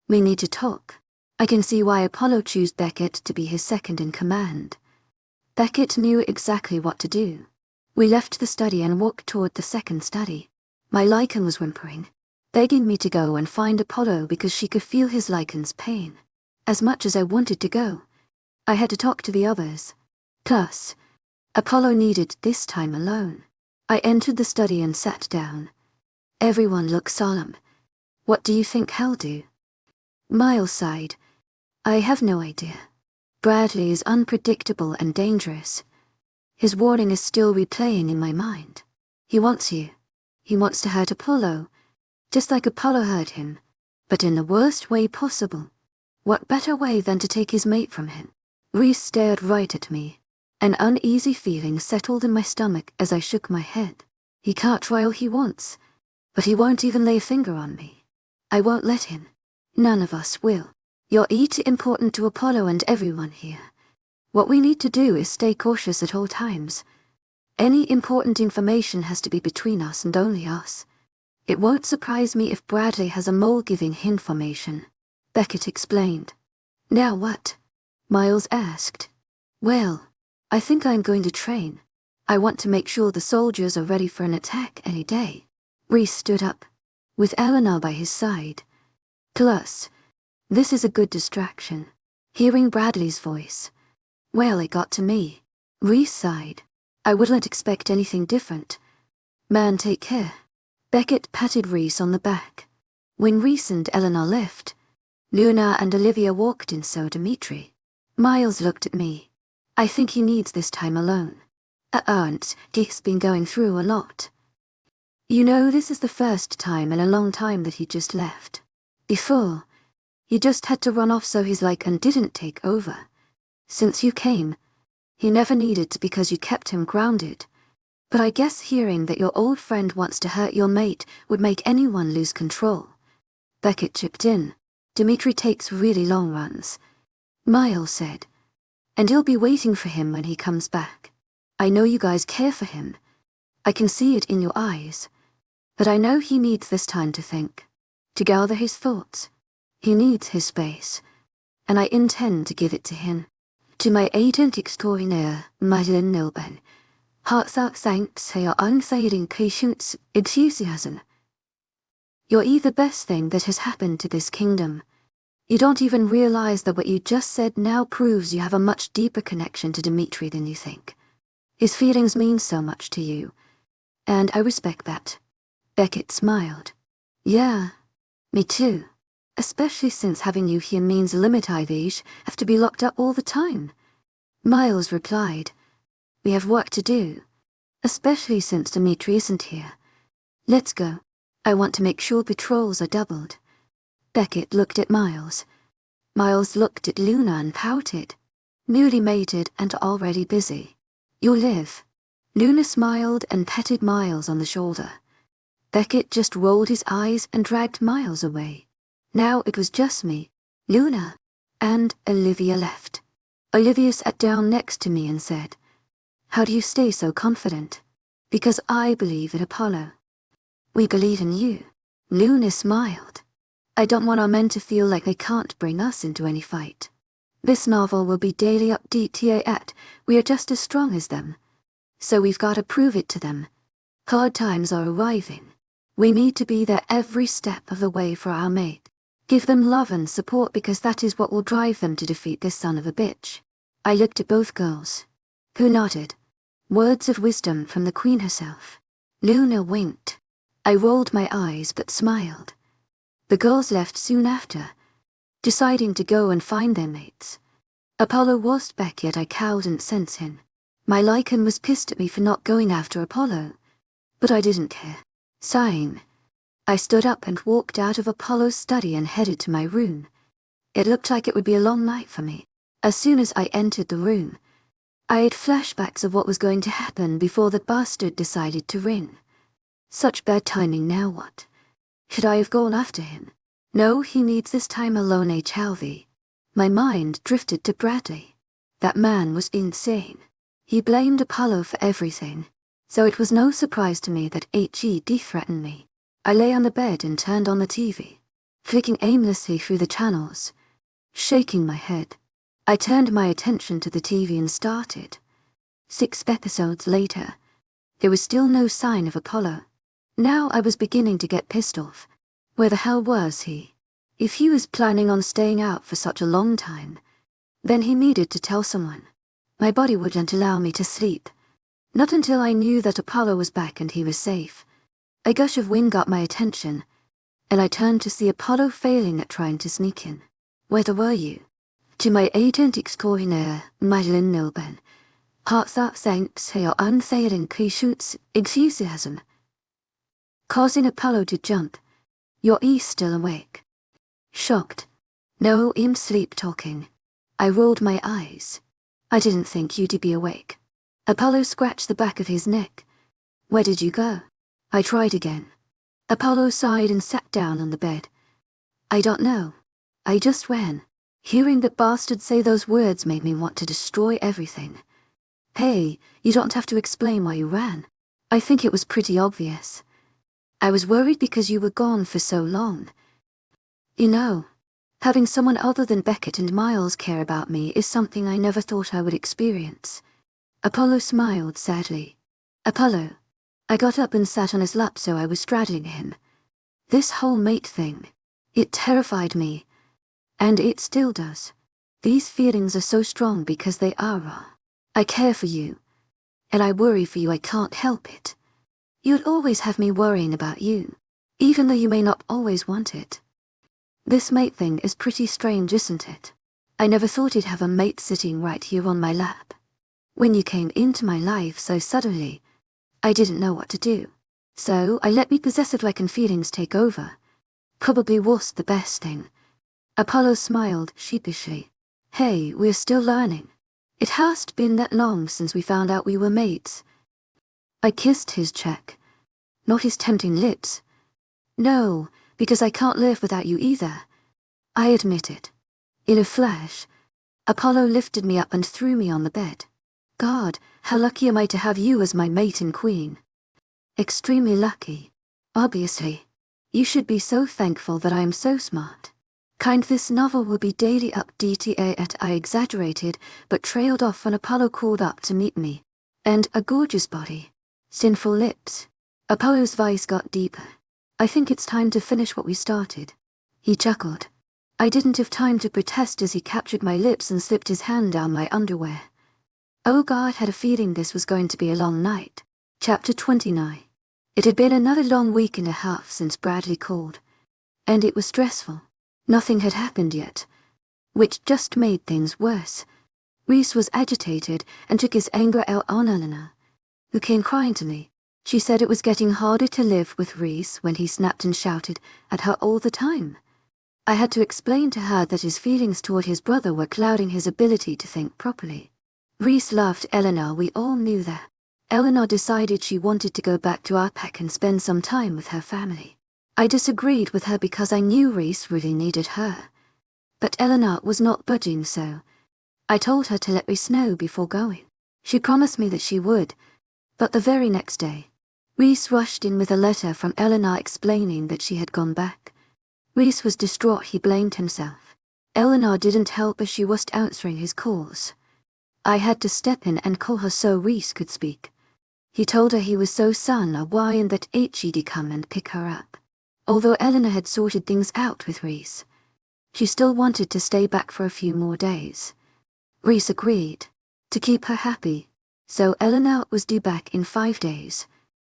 we need to talk. I can see why Apollo chose Beckett to be his second in command. Beckett knew exactly what to do. We left the study and walked toward the second study. My Lycan was whimpering, begging me to go and find Apollo because she could feel his Lycan's pain. As much as I wanted to go, I had to talk to the others. Plus, Apollo needed this time alone. I entered the study and sat down. Everyone looked solemn. What do you think I'll do? Miles sighed. I have no idea. Bradley is unpredictable and dangerous. His warning is still replaying in my mind. He wants you. He wants to hurt Apollo, just like Apollo hurt him, but in the worst way possible. What better way than to take his mate from him? Reese stared right at me. An uneasy feeling settled in my stomach as I shook my head. He can't try all he wants, but he won't even lay a finger on me. I won't let him. None of us will. You're too important to Apollo and everyone here. What we need to do is stay cautious at all times. Any important information has to be between us and only us. It won't surprise me if Bradley has a mole giving information, Beckett explained. Now what? Miles asked. Well, I think I'm going to train. I want to make sure the soldiers are ready for an attack any day. Reese stood up, with Eleanor by his side. Plus, this is a good distraction. Hearing Bradley's voice. Well, it got to me. Reese sighed. I wouldn't expect anything different. Man, take care. Beckett patted Reese on the back. When Reese and Eleanor left, Luna and Olivia walked in, so Dimitri. Miles looked at me. I think he needs this time alone. He's been going through a lot. You know, this is the first time in a long time that he just left. Before, he just had to run off so his Lycan didn't take over. Since you came, he never needed to because you kept him grounded. But I guess hearing that your old friend wants to hurt your mate would make anyone lose control. Beckett chipped in. Dimitri takes really long runs. Miles said. And you'll be waiting for him when he comes back. I know you guys care for him. I can see it in your eyes. But I know he needs this time to think. To gather his thoughts. He needs his space. And I intend to give it to him. To my agent extraordinaire, Madeline Nilben. Heartfelt thanks for your unfailing patience, enthusiasm. You're the best thing that has happened to this kingdom. You don't even realize that what you just said now proves you have a much deeper connection to Dimitri than you think. His feelings mean so much to you, and I respect that. Beckett smiled. Yeah, me too. Especially since having you here means limit IVs have to be locked up all the time. Miles replied. We have work to do, especially since Dimitri isn't here. Let's go. I want to make sure patrols are doubled. Beckett looked at Miles. Miles looked at Luna and pouted. Newly mated and already busy. You'll live. Luna smiled and petted Miles on the shoulder. Beckett just rolled his eyes and dragged Miles away. Now it was just me, Luna, and Olivia left. Olivia sat down next to me and said, How do you stay so confident? Because I believe in Apollo. We believe in you. Luna smiled. I don't want our men to feel like they can't bring us into any fight. This novel will be daily update here at we are just as strong as them. So we've got to prove it to them. Hard times are arriving. We need to be there every step of the way for our mate. Give them love and support because that is what will drive them to defeat this son of a bitch. I looked at both girls, who nodded. Words of wisdom from the Queen herself. Luna winked. I rolled my eyes but smiled. The girls left soon after, deciding to go and find their mates. Apollo was back, yet I couldn't sense him. My Lycan was pissed at me for not going after Apollo, but I didn't care. Sighing, I stood up and walked out of Apollo's study and headed to my room. It looked like it would be a long night for me. As soon as I entered the room, I had flashbacks of what was going to happen before the bastard decided to ring. Such bad timing, now what? Should I have gone after him? No, he needs this time alone, HLV. My mind drifted to Bradley. That man was insane. He blamed Apollo for everything, so it was no surprise to me that HED threatened me. I lay on the bed and turned on the TV, flicking aimlessly through the channels, shaking my head. I turned my attention to the TV and started. 6 episodes later, there was still no sign of Apollo. Now I was beginning to get pissed off. Where the hell was he? If he was planning on staying out for such a long time, then he needed to tell someone. My body wouldn't allow me to sleep. Not until I knew that Apollo was back and he was safe. A gush of wind got my attention, and I turned to see Apollo failing at trying to sneak in. Where were you? To my agent extraordinaire, Madeline Nilben. Hearts up thanks to your unfailing patience, enthusiasm. Causing Apollo to jump. Your e's still awake. Shocked. No, I'm sleep talking. I rolled my eyes. I didn't think you'd be awake. Apollo scratched the back of his neck. Where did you go? I tried again. Apollo sighed and sat down on the bed. I don't know. I just ran. Hearing that bastard say those words made me want to destroy everything. Hey, you don't have to explain why you ran. I think it was pretty obvious. I was worried because you were gone for so long. You know, having someone other than Beckett and Miles care about me is something I never thought I would experience. Apollo smiled sadly. Apollo. I got up and sat on his lap so I was straddling him. This whole mate thing, it terrified me. And it still does. These feelings are so strong because they are raw. I care for you. And I worry for you, I can't help it. You'll always have me worrying about you, even though you may not always want it. This mate thing is pretty strange, isn't it? I never thought I'd have a mate sitting right here on my lap. When you came into my life so suddenly, I didn't know what to do. So I let me possessive Lycan feelings take over. Probably was the best thing. Apollo smiled sheepishly. Hey, we're still learning. It hasn't been that long since we found out we were mates. I kissed his cheek. Not his tempting lips. No, because I can't live without you either. I admit it. In a flash, Apollo lifted me up and threw me on the bed. God, how lucky am I to have you as my mate and queen. Extremely lucky. Obviously. You should be so thankful that I am so smart. This novel will be daily updated at I exaggerated, but trailed off when Apollo called up to meet me. And a gorgeous body. Sinful lips. Apollo's voice got deeper. I think it's time to finish what we started. He chuckled. I didn't have time to protest as he captured my lips and slipped his hand down my underwear. Oh God, had a feeling this was going to be a long night. Chapter 29. It had been another long week and a half since Bradley called. And it was stressful. Nothing had happened yet, which just made things worse. Reese was agitated and took his anger out on Eleanor, who came crying to me. She said it was getting harder to live with Reese when he snapped and shouted at her all the time. I had to explain to her that his feelings toward his brother were clouding his ability to think properly. Reese loved Eleanor, we all knew that. Eleanor decided she wanted to go back to our pack and spend some time with her family. I disagreed with her because I knew Reese really needed her. But Eleanor was not budging, so I told her to let Reese know before going. She promised me that she would, but the very next day, Reese rushed in with a letter from Eleanor explaining that she had gone back. Reese was distraught, he blamed himself. Eleanor didn't help as she wasn't answering his calls. I had to step in and call her so Reese could speak. He told her he was so why and that HE'd come and pick her up. Although Eleanor had sorted things out with Reese, she still wanted to stay back for a few more days. Reese agreed, to keep her happy, so Eleanor was due back in 5 days.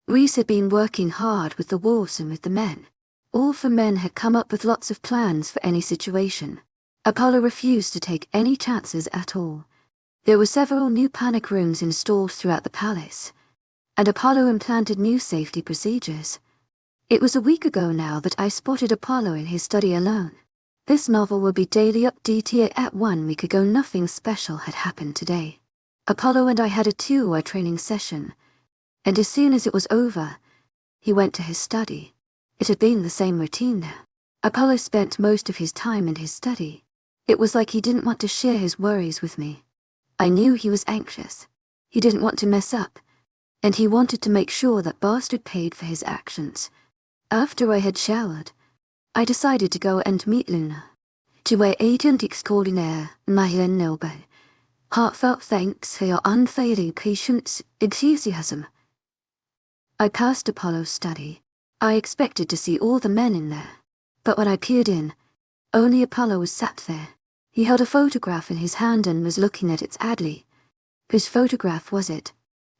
Reese had been working hard with the wolves and with the men. All 4 men had come up with lots of plans for any situation. Apollo refused to take any chances at all. There were several new panic rooms installed throughout the palace, and Apollo implanted new safety procedures. It was a week ago now that I spotted Apollo in his study alone. This novel will be daily updated at 1 week ago. Nothing special had happened today. Apollo and I had a 2-hour training session, and as soon as it was over, he went to his study. It had been the same routine now. Apollo spent most of his time in his study. It was like he didn't want to share his worries with me. I knew he was anxious. He didn't want to mess up, and he wanted to make sure that Bastard paid for his actions. After I had showered, I decided to go and meet Luna. To my agent extraordinaire, Marianne Noble. Heartfelt thanks for your unfailing patience, enthusiasm. I passed Apollo's study. I expected to see all the men in there, but when I peered in, only Apollo was sat there. He held a photograph in his hand and was looking at it sadly. Whose photograph was it?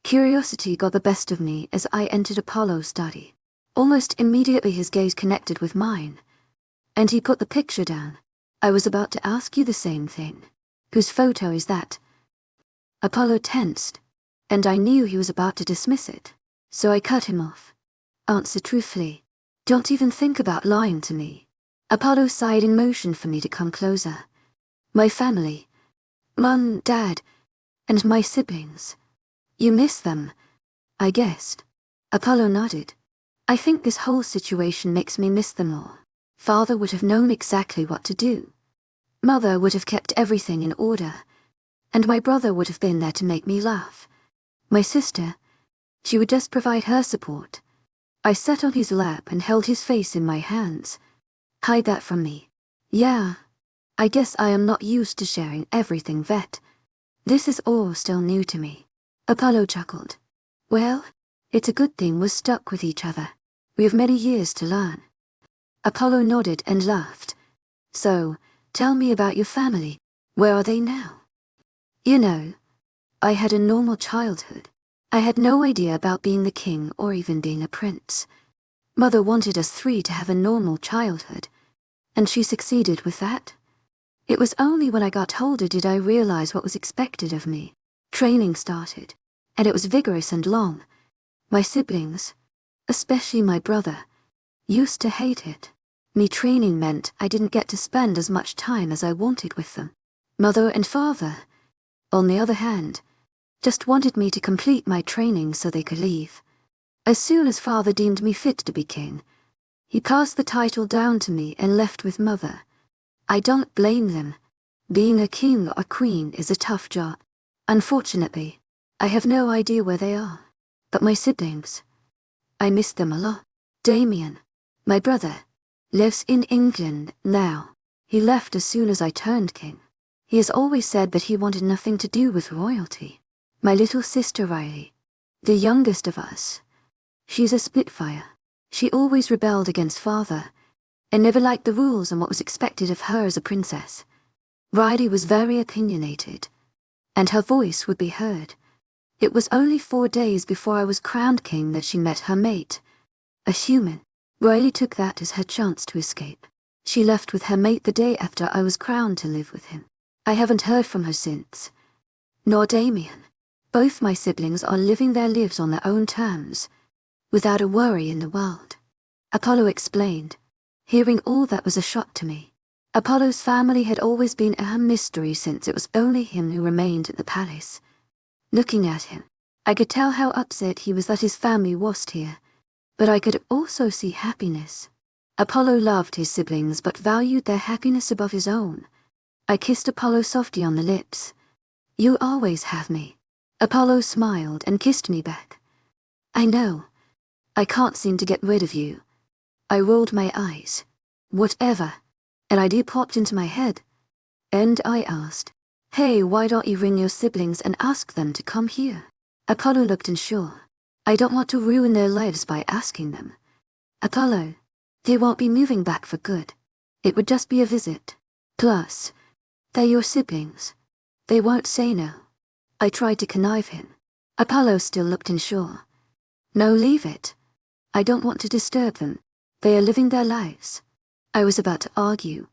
Curiosity got the best of me as I entered Apollo's study. Almost immediately his gaze connected with mine, and he put the picture down. I was about to ask you the same thing. Whose photo is that? Apollo tensed, and I knew he was about to dismiss it, so I cut him off. Answer truthfully. Don't even think about lying to me. Apollo sighed in motion for me to come closer. My family. Mum, Dad, and my siblings. You miss them, I guessed. Apollo nodded. I think this whole situation makes me miss them all. Father would have known exactly what to do. Mother would have kept everything in order, and my brother would have been there to make me laugh. My sister, she would just provide her support. I sat on his lap and held his face in my hands. Hide that from me. Yeah, I guess I am not used to sharing everything, Vet. This is all still new to me. Apollo chuckled. Well, it's a good thing we're stuck with each other. We have many years to learn. Apollo nodded and laughed. So, tell me about your family. Where are they now? You know, I had a normal childhood. I had no idea about being the king or even being a prince. Mother wanted us 3 to have a normal childhood, and she succeeded with that. It was only when I got older did I realize what was expected of me. Training started, and it was vigorous and long. My siblings, especially my brother, used to hate it. Me training meant I didn't get to spend as much time as I wanted with them. Mother and father, on the other hand, just wanted me to complete my training so they could leave. As soon as father deemed me fit to be king, he passed the title down to me and left with mother. I don't blame them. Being a king or queen is a tough job. Unfortunately, I have no idea where they are. But my siblings, I miss them a lot. Damien, my brother, lives in England now. He left as soon as I turned king. He has always said that he wanted nothing to do with royalty. My little sister Riley, the youngest of us, she's a Spitfire. She always rebelled against father, and never liked the rules and what was expected of her as a princess. Riley was very opinionated, and her voice would be heard. It was only 4 days before I was crowned king that she met her mate, a human. Riley took that as her chance to escape. She left with her mate the day after I was crowned to live with him. I haven't heard from her since. Nor Damien. Both my siblings are living their lives on their own terms, without a worry in the world. Apollo explained. Hearing all that was a shock to me. Apollo's family had always been a mystery since it was only him who remained at the palace. Looking at him, I could tell how upset he was that his family wasn't here, but I could also see happiness. Apollo loved his siblings but valued their happiness above his own. I kissed Apollo softly on the lips. You always have me. Apollo smiled and kissed me back. I know. I can't seem to get rid of you. I rolled my eyes. Whatever. An idea popped into my head, and I asked, Hey, why don't you ring your siblings and ask them to come here? Apollo looked unsure. I don't want to ruin their lives by asking them. Apollo, they won't be moving back for good. It would just be a visit. Plus, they're your siblings. They won't say no. I tried to connive him. Apollo still looked unsure. No, leave it. I don't want to disturb them. They are living their lives. I was about to argue,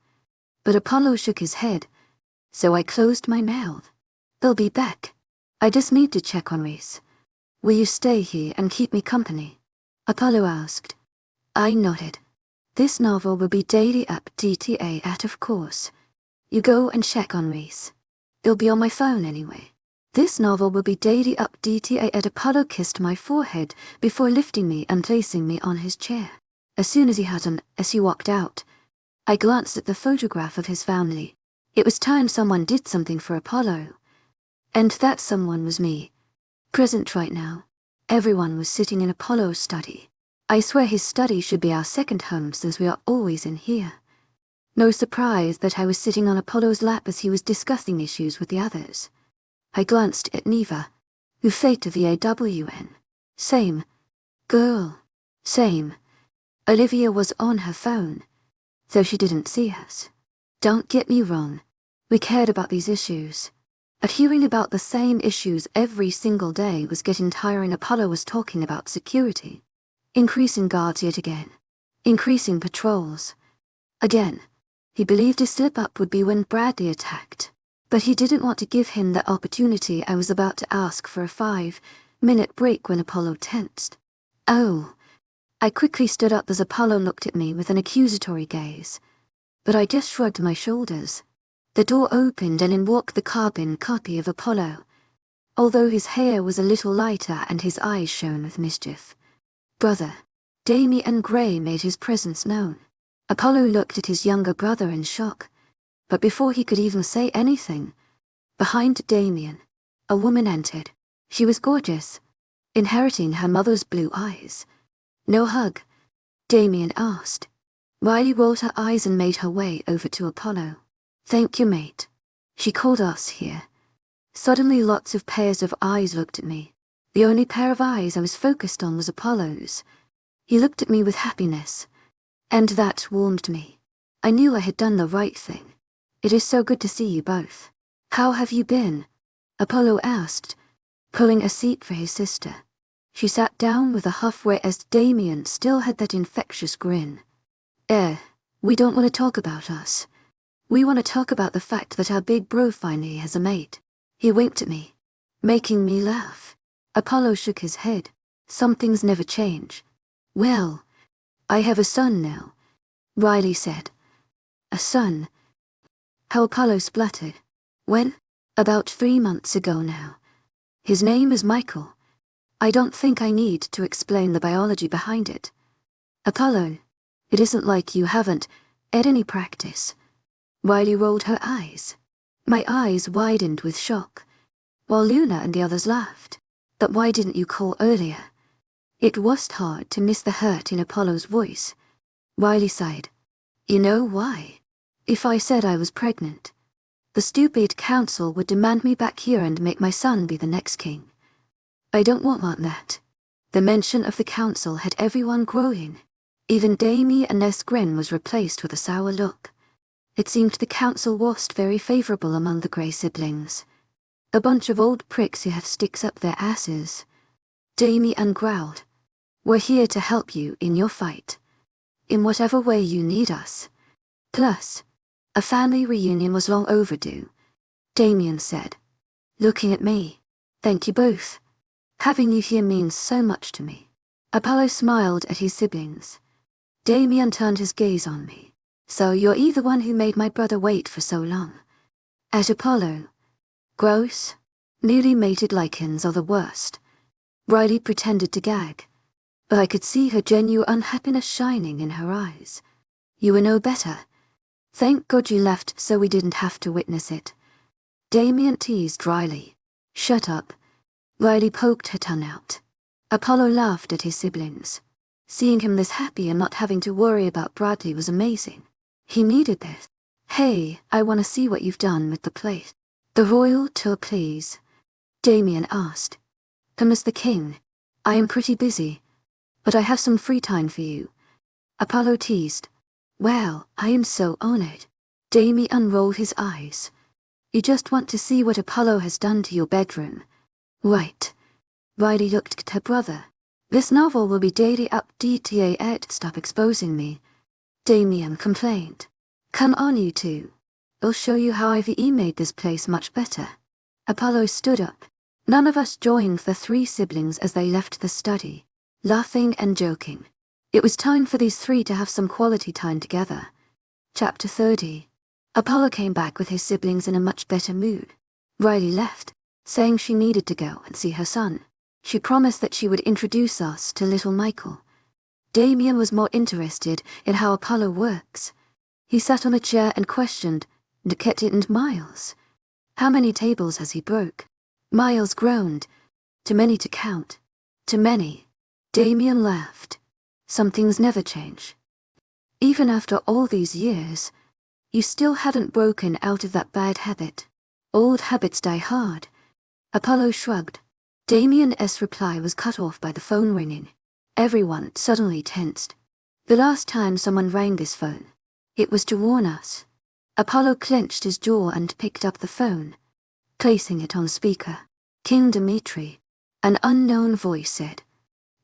But Apollo shook his head, so I closed my mouth. They'll be back. I just need to check on Reese. Will you stay here and keep me company? Apollo asked. I nodded. This novel will be daily updated at, of course. You go and check on Reese. It'll be on my phone anyway. This novel will be daily updated at. Apollo kissed my forehead before lifting me and placing me on his chair. As soon as he walked out, I glanced at the photograph of his family. It was time someone did something for Apollo. And that someone was me. Present right now. Everyone was sitting in Apollo's study. I swear his study should be our second home since we are always in here. No surprise that I was sitting on Apollo's lap as he was discussing issues with the others. I glanced at Neva, who faked a VAWN. Same. Girl. Same. Olivia was on her phone, though she didn't see us. Don't get me wrong. We cared about these issues. But hearing about the same issues every single day was getting tiring. Apollo was talking about security. Increasing guards yet again. Increasing patrols. Again. He believed his slip-up would be when Bradley attacked. But he didn't want to give him that opportunity. I was about to ask for a 5-minute break when Apollo tensed. Oh. I quickly stood up as Apollo looked at me with an accusatory gaze. But I just shrugged my shoulders. The door opened and in walked the carbon copy of Apollo, although his hair was a little lighter and his eyes shone with mischief. Brother, Damian Gray made his presence known. Apollo looked at his younger brother in shock, but before he could even say anything, behind Damian, a woman entered. She was gorgeous, inheriting her mother's blue eyes. No hug? Damian asked. Riley rolled her eyes and made her way over to Apollo. Thank you, mate. She called us here. Suddenly lots of pairs of eyes looked at me. The only pair of eyes I was focused on was Apollo's. He looked at me with happiness, and that warmed me. I knew I had done the right thing. It is so good to see you both. How have you been? Apollo asked, pulling a seat for his sister. She sat down with a huff whereas Damian still had that infectious grin. We don't want to talk about us. We want to talk about the fact that our big bro finally has a mate. He winked at me, making me laugh. Apollo shook his head. Some things never change. Well, I have a son now, Riley said. A son? How Apollo spluttered. When? About 3 months ago now. His name is Michael. I don't think I need to explain the biology behind it. Apollo, it isn't like you haven't had any practice. Riley rolled her eyes. My eyes widened with shock, while Luna and the others laughed. But why didn't you call earlier? It was hard to miss the hurt in Apollo's voice. Riley sighed. You know why? If I said I was pregnant, the stupid council would demand me back here and make my son be the next king. I don't want that. The mention of the council had everyone growing. Even Damian's grin was replaced with a sour look. It seemed the council wasn't very favorable among the Grey siblings. A bunch of old pricks who have sticks up their asses. Damian growled. We're here to help you in your fight. In whatever way you need us. Plus, a family reunion was long overdue, Damian said, looking at me. Thank you both. Having you here means so much to me. Apollo smiled at his siblings. Damian turned his gaze on me. So you're the one who made my brother wait for so long. At Apollo. Gross. Newly mated Lycans are the worst. Riley pretended to gag, but I could see her genuine unhappiness shining in her eyes. You were no better. Thank God you left so we didn't have to witness it. Damian teased Riley. Shut up. Riley poked her tongue out. Apollo laughed at his siblings. Seeing him this happy and not having to worry about Bradley was amazing. He needed this. Hey, I want to see what you've done with the place. The royal tour, please. Damian asked. Come as the king. I am pretty busy, but I have some free time for you. Apollo teased. Well, I am so honored. Damian rolled his eyes. You just want to see what Apollo has done to your bedroom. Right. Riley looked at her brother. This novel will be daily updated. Stop exposing me. Damian complained. Come on, you two. I'll show you how I've made this place much better. Apollo stood up. None of us joined the three siblings as they left the study, laughing and joking. It was time for these three to have some quality time together. Chapter 30. Apollo came back with his siblings in a much better mood. Riley left, saying she needed to go and see her son. She promised that she would introduce us to little Michael. Damien was more interested in how Apollo works. He sat on a chair and questioned, "Ket and Miles? How many tables has he broke?" Miles groaned. "Too many to count. Too many." Damien laughed. "Some things never change. Even after all these years, you still haven't broken out of that bad habit. Old habits die hard." Apollo shrugged. Damien's reply was cut off by the phone ringing. Everyone suddenly tensed. The last time someone rang this phone, it was to warn us. Apollo clenched his jaw and picked up the phone, placing it on speaker. "King Dimitri," an unknown voice said.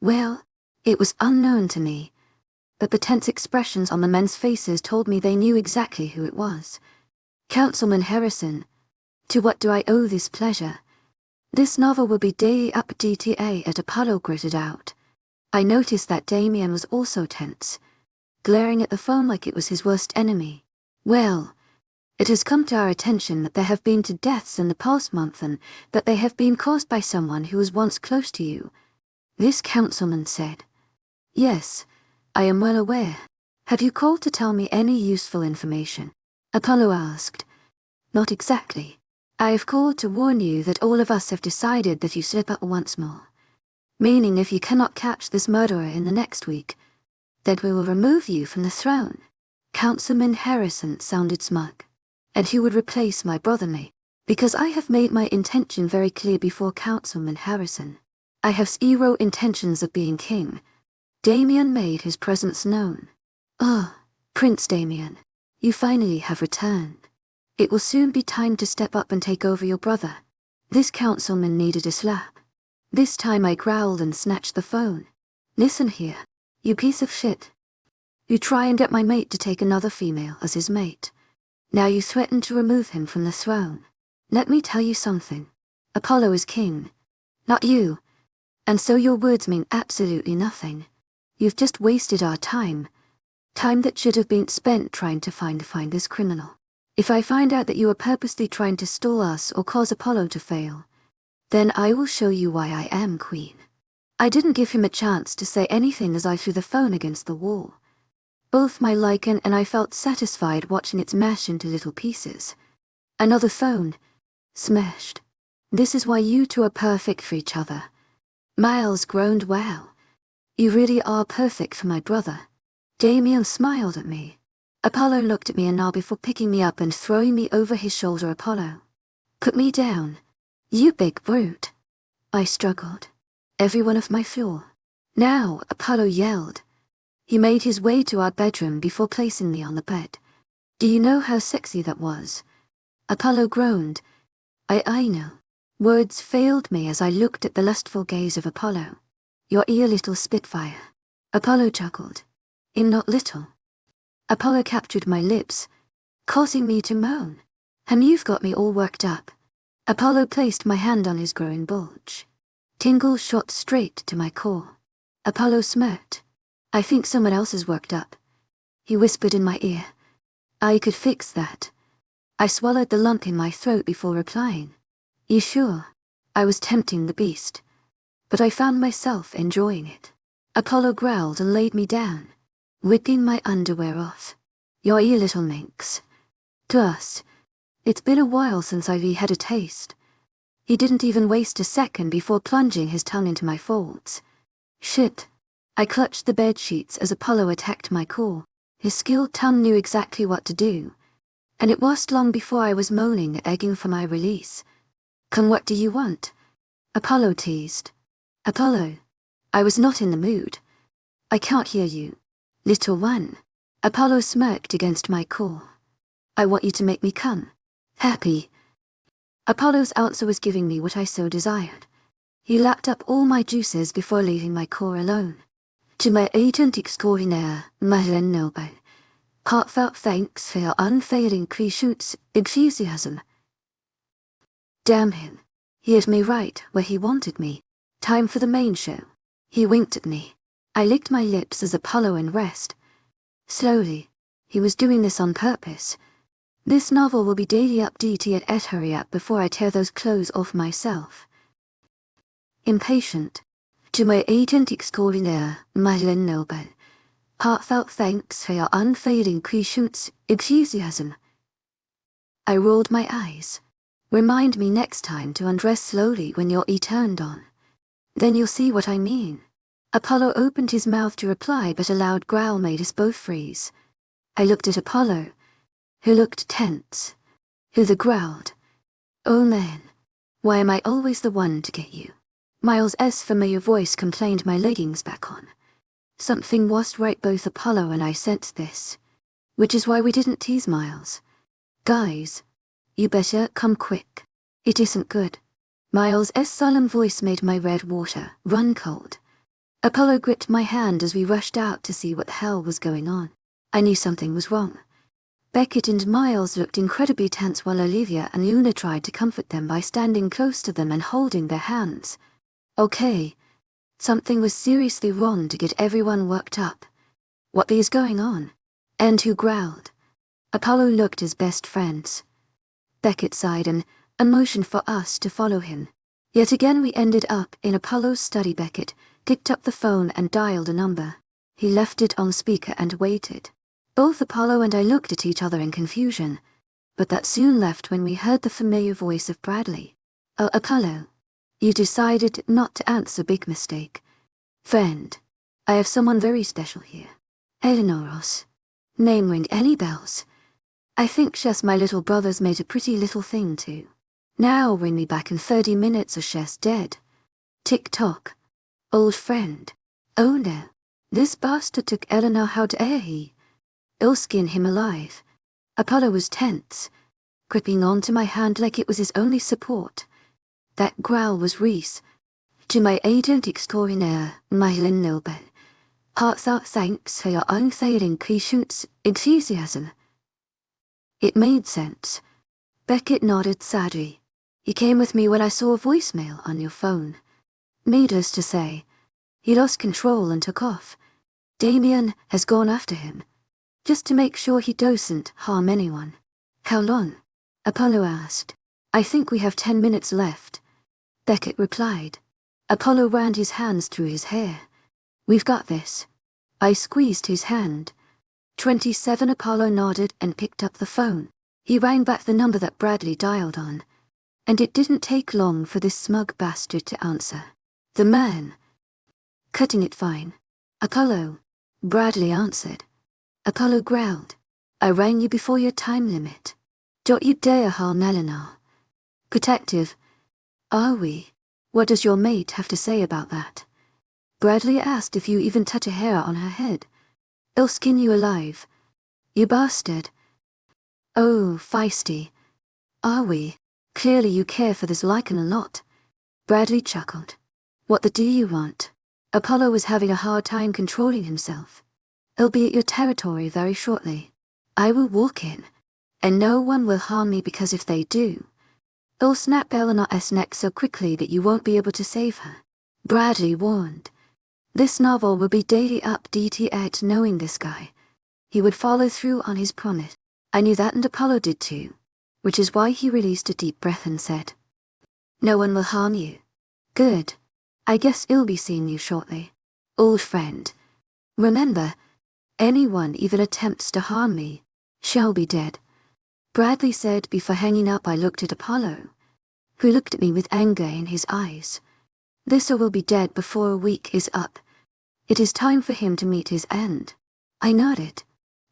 Well, it was unknown to me, but the tense expressions on the men's faces told me they knew exactly who it was. "Councilman Harrison, to what do I owe this pleasure? This novel will be day up DTA at Apollo gritted out." I noticed that Damien was also tense, glaring at the phone like it was his worst enemy. "Well, it has come to our attention that there have been 2 deaths in the past month and that they have been caused by someone who was once close to you," this councilman said. "Yes, I am well aware. Have you called to tell me any useful information?" Apollo asked. "Not exactly. I have called to warn you that all of us have decided that you slip up once more. Meaning if you cannot catch this murderer in the next week, then we will remove you from the throne." Councilman Harrison sounded smug. "And who would replace my brother-me? Because I have made my intention very clear before Councilman Harrison. I have 0 intentions of being king." Damien made his presence known. "Oh, Prince Damien, you finally have returned. It will soon be time to step up and take over your brother." This councilman needed a slap. This time I growled and snatched the phone. "Listen here, you piece of shit. You try and get my mate to take another female as his mate. Now you threaten to remove him from the throne. Let me tell you something. Apollo is king, not you. And so your words mean absolutely nothing. You've just wasted our time. Time that should have been spent trying to find this criminal. If I find out that you are purposely trying to stall us or cause Apollo to fail, then I will show you why I am queen." I didn't give him a chance to say anything as I threw the phone against the wall. Both my Lycan and I felt satisfied watching it smash into little pieces. Another phone. Smashed. "This is why you two are perfect for each other." Miles groaned, "Wow. You really are perfect for my brother." Damien smiled at me. Apollo looked at me and nodded before picking me up and throwing me over his shoulder. "Apollo, put me down. You big brute." I struggled. Everyone off my floor. "Now," Apollo yelled. He made his way to our bedroom before placing me on the bed. "Do you know how sexy that was?" Apollo groaned. I know." Words failed me as I looked at the lustful gaze of Apollo. "Your ear little spitfire." Apollo chuckled. "In not little." Apollo captured my lips, causing me to moan. You've got me all worked up." Apollo placed my hand on his growing bulge. Tingles shot straight to my core. Apollo smirked. "I think someone else is worked up." He whispered in my ear. "I could fix that." I swallowed the lump in my throat before replying. "You sure?" I was tempting the beast, but I found myself enjoying it. Apollo growled and laid me down, whipping my underwear off. "Your ear little minx." To us, it's been a while since I've had a taste. He didn't even waste a second before plunging his tongue into my folds. Shit. I clutched the bed sheets as Apollo attacked my core. His skilled tongue knew exactly what to do, and it wasn't long before I was moaning, egging for my release. "Come, what do you want?" Apollo teased. "Apollo, I was not in the mood." "I can't hear you." "Little one." Apollo smirked against my core. "I want you to make me come." "Happy." Apollo's answer was giving me what I so desired. He lapped up all my juices before leaving my core alone. "To my agent extraordinaire, Madeleine Noble. Heartfelt thanks for your unfailing patience, enthusiasm. Damn him. He had me right where he wanted me. Time for the main show. He winked at me. I licked my lips as Apollo in rest. Slowly. He was doing this on purpose. This novel will be daily updated at hurry up before I tear those clothes off myself. Impatient. To my agent extraordinaire, Madeleine Noble. Heartfelt thanks for your unfailing patience, enthusiasm. I rolled my eyes. Remind me next time to undress slowly when your E turned on. Then you'll see what I mean. Apollo opened his mouth to reply, but a loud growl made us both freeze. I looked at Apollo, who looked tense, who growled. Oh man, why am I always the one to get you? Miles' familiar voice complained my leggings back on. Something wasn't right, both Apollo and I sensed this. Which is why we didn't tease Miles. Guys, you better come quick. It isn't good. Miles' solemn voice made my red water run cold. Apollo gripped my hand as we rushed out to see what the hell was going on. I knew something was wrong. Beckett and Miles looked incredibly tense while Olivia and Una tried to comfort them by standing close to them and holding their hands. Okay. Something was seriously wrong to get everyone worked up. What is going on? And who growled? Apollo looked as best friends. Beckett sighed and motioned for us to follow him. Yet again we ended up in Apollo's study. Beckett picked up the phone and dialed a number. He left it on speaker and waited. Both Apollo and I looked at each other in confusion, but that soon left when we heard the familiar voice of Bradley. Oh, Apollo. You decided not to answer. Big mistake. Friend, I have someone very special here. Eleanor Ross. Name ring any bells? I think she's my little brother's made a pretty little thing too. Now ring me back in 30 minutes or she's dead. Tick-tock. Old friend. Oh no. This bastard took Eleanor. How dare he? I'll skin him alive. Apollo was tense, gripping onto my hand like it was his only support. That growl was Reese. To my agent extraordinaire, Madeleine Noble. Heartfelt thanks for your unfailing patience, enthusiasm. It made sense. Beckett nodded sadly. You came with me when I saw a voicemail on your phone. Needless to say, he lost control and took off. Damien has gone after him, just to make sure he doesn't harm anyone. How long? Apollo asked. I think we have 10 minutes left. Beckett replied. Apollo ran his hands through his hair. We've got this. I squeezed his hand. 27. Apollo nodded and picked up the phone. He rang back the number that Bradley dialed on. And it didn't take long for this smug bastard to answer. The man. Cutting it fine. Apollo. Bradley answered. Apollo growled. I rang you before your time limit. Don't you dare harm Eleanor. Protective. Are we? What does your mate have to say about that? Bradley asked if you even touch a hair on her head. I'll skin you alive. You bastard. Oh, feisty. Are we? Clearly you care for this Lycan a lot. Bradley chuckled. What the do you want? Apollo was having a hard time controlling himself. I'll be at your territory very shortly. I will walk in, and no one will harm me because if they do, I'll snap Eleanor's neck so quickly that you won't be able to save her. Bradley warned. This novel will be daily updated at knowing this guy. He would follow through on his promise. I knew that and Apollo did too, which is why he released a deep breath and said, No one will harm you. Good. I guess I'll be seeing you shortly. Old friend. Remember, anyone even attempts to harm me shall be dead. Bradley said before hanging up. I looked at Apollo, who looked at me with anger in his eyes. This will be dead before a week is up. It is time for him to meet his end. I nodded.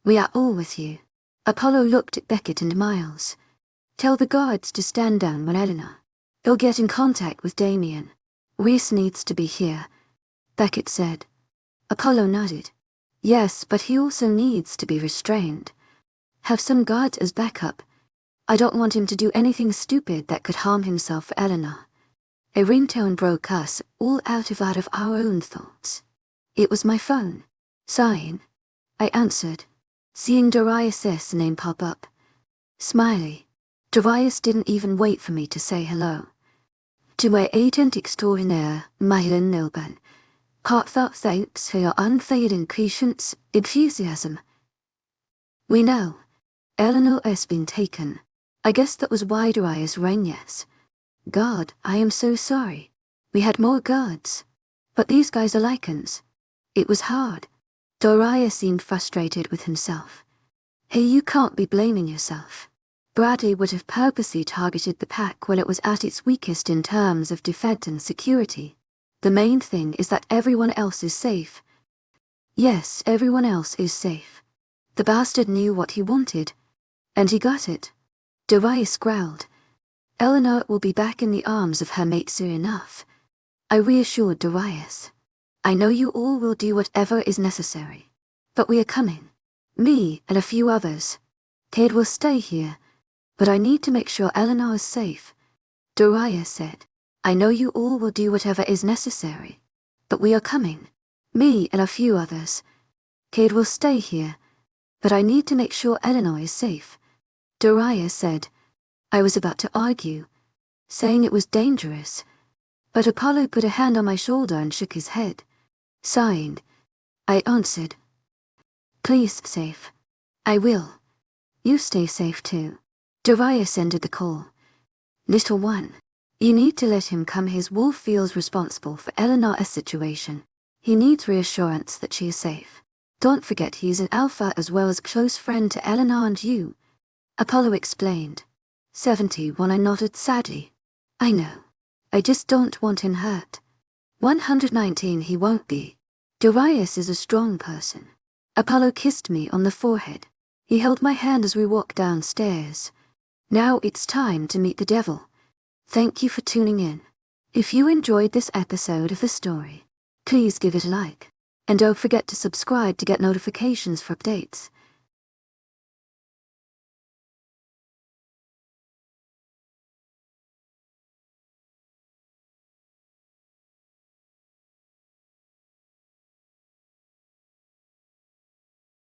We are all with you. Apollo looked at Beckett and Miles. Tell the guards to stand down when Eleanor. You'll get in contact with Damien. Reese needs to be here, Beckett said. Apollo nodded. Yes, but he also needs to be restrained. Have some guards as backup. I don't want him to do anything stupid that could harm himself or Eleanor. A ringtone broke us all out of our own thoughts. It was my phone. Sighing, I answered. seeing Darius' name pop up. Smiley. Darius didn't even wait for me to say hello. To my agent extraordinaire, Mylan Nilban. Heartfelt thanks for your unfading patience, enthusiasm. We know. Eleanor has been taken. I guess that was why Darius rang, yes. God, I am so sorry. We had more guards. But these guys are Lycans. It was hard. Darius seemed frustrated with himself. Hey, you can't be blaming yourself. Bradley would have purposely targeted the pack when it was at its weakest in terms of defense and security. The main thing is that everyone else is safe. Yes, everyone else is safe. The bastard knew what he wanted. And he got it. Darius growled. Eleanor will be back in the arms of her mate soon enough. I reassured Darius. I know you all will do whatever is necessary. But we are coming. Me and a few others. Cade will stay here. But I need to make sure Eleanor is safe. Darius said. I know you all will do whatever is necessary. But we are coming. Me and a few others. Cade will stay here. But I need to make sure Eleanor is safe. Darius said. I was about to argue, saying it was dangerous. But Apollo put a hand on my shoulder and shook his head. Sighing. I answered. Please, safe. I will. You stay safe too. Darius ended the call. Little one. You need to let him come. His wolf feels responsible for Eleanor's situation. He needs reassurance that she is safe. Don't forget he's an alpha as well as close friend to Eleanor and you. Apollo explained. 71. I nodded sadly. I know. I just don't want him hurt. 119. He won't be. Darius is a strong person. Apollo kissed me on the forehead. He held my hand as we walked downstairs. Now it's time to meet the devil. Thank you for tuning in. If you enjoyed this episode of the story, please give it a like. And don't forget to subscribe to get notifications for updates.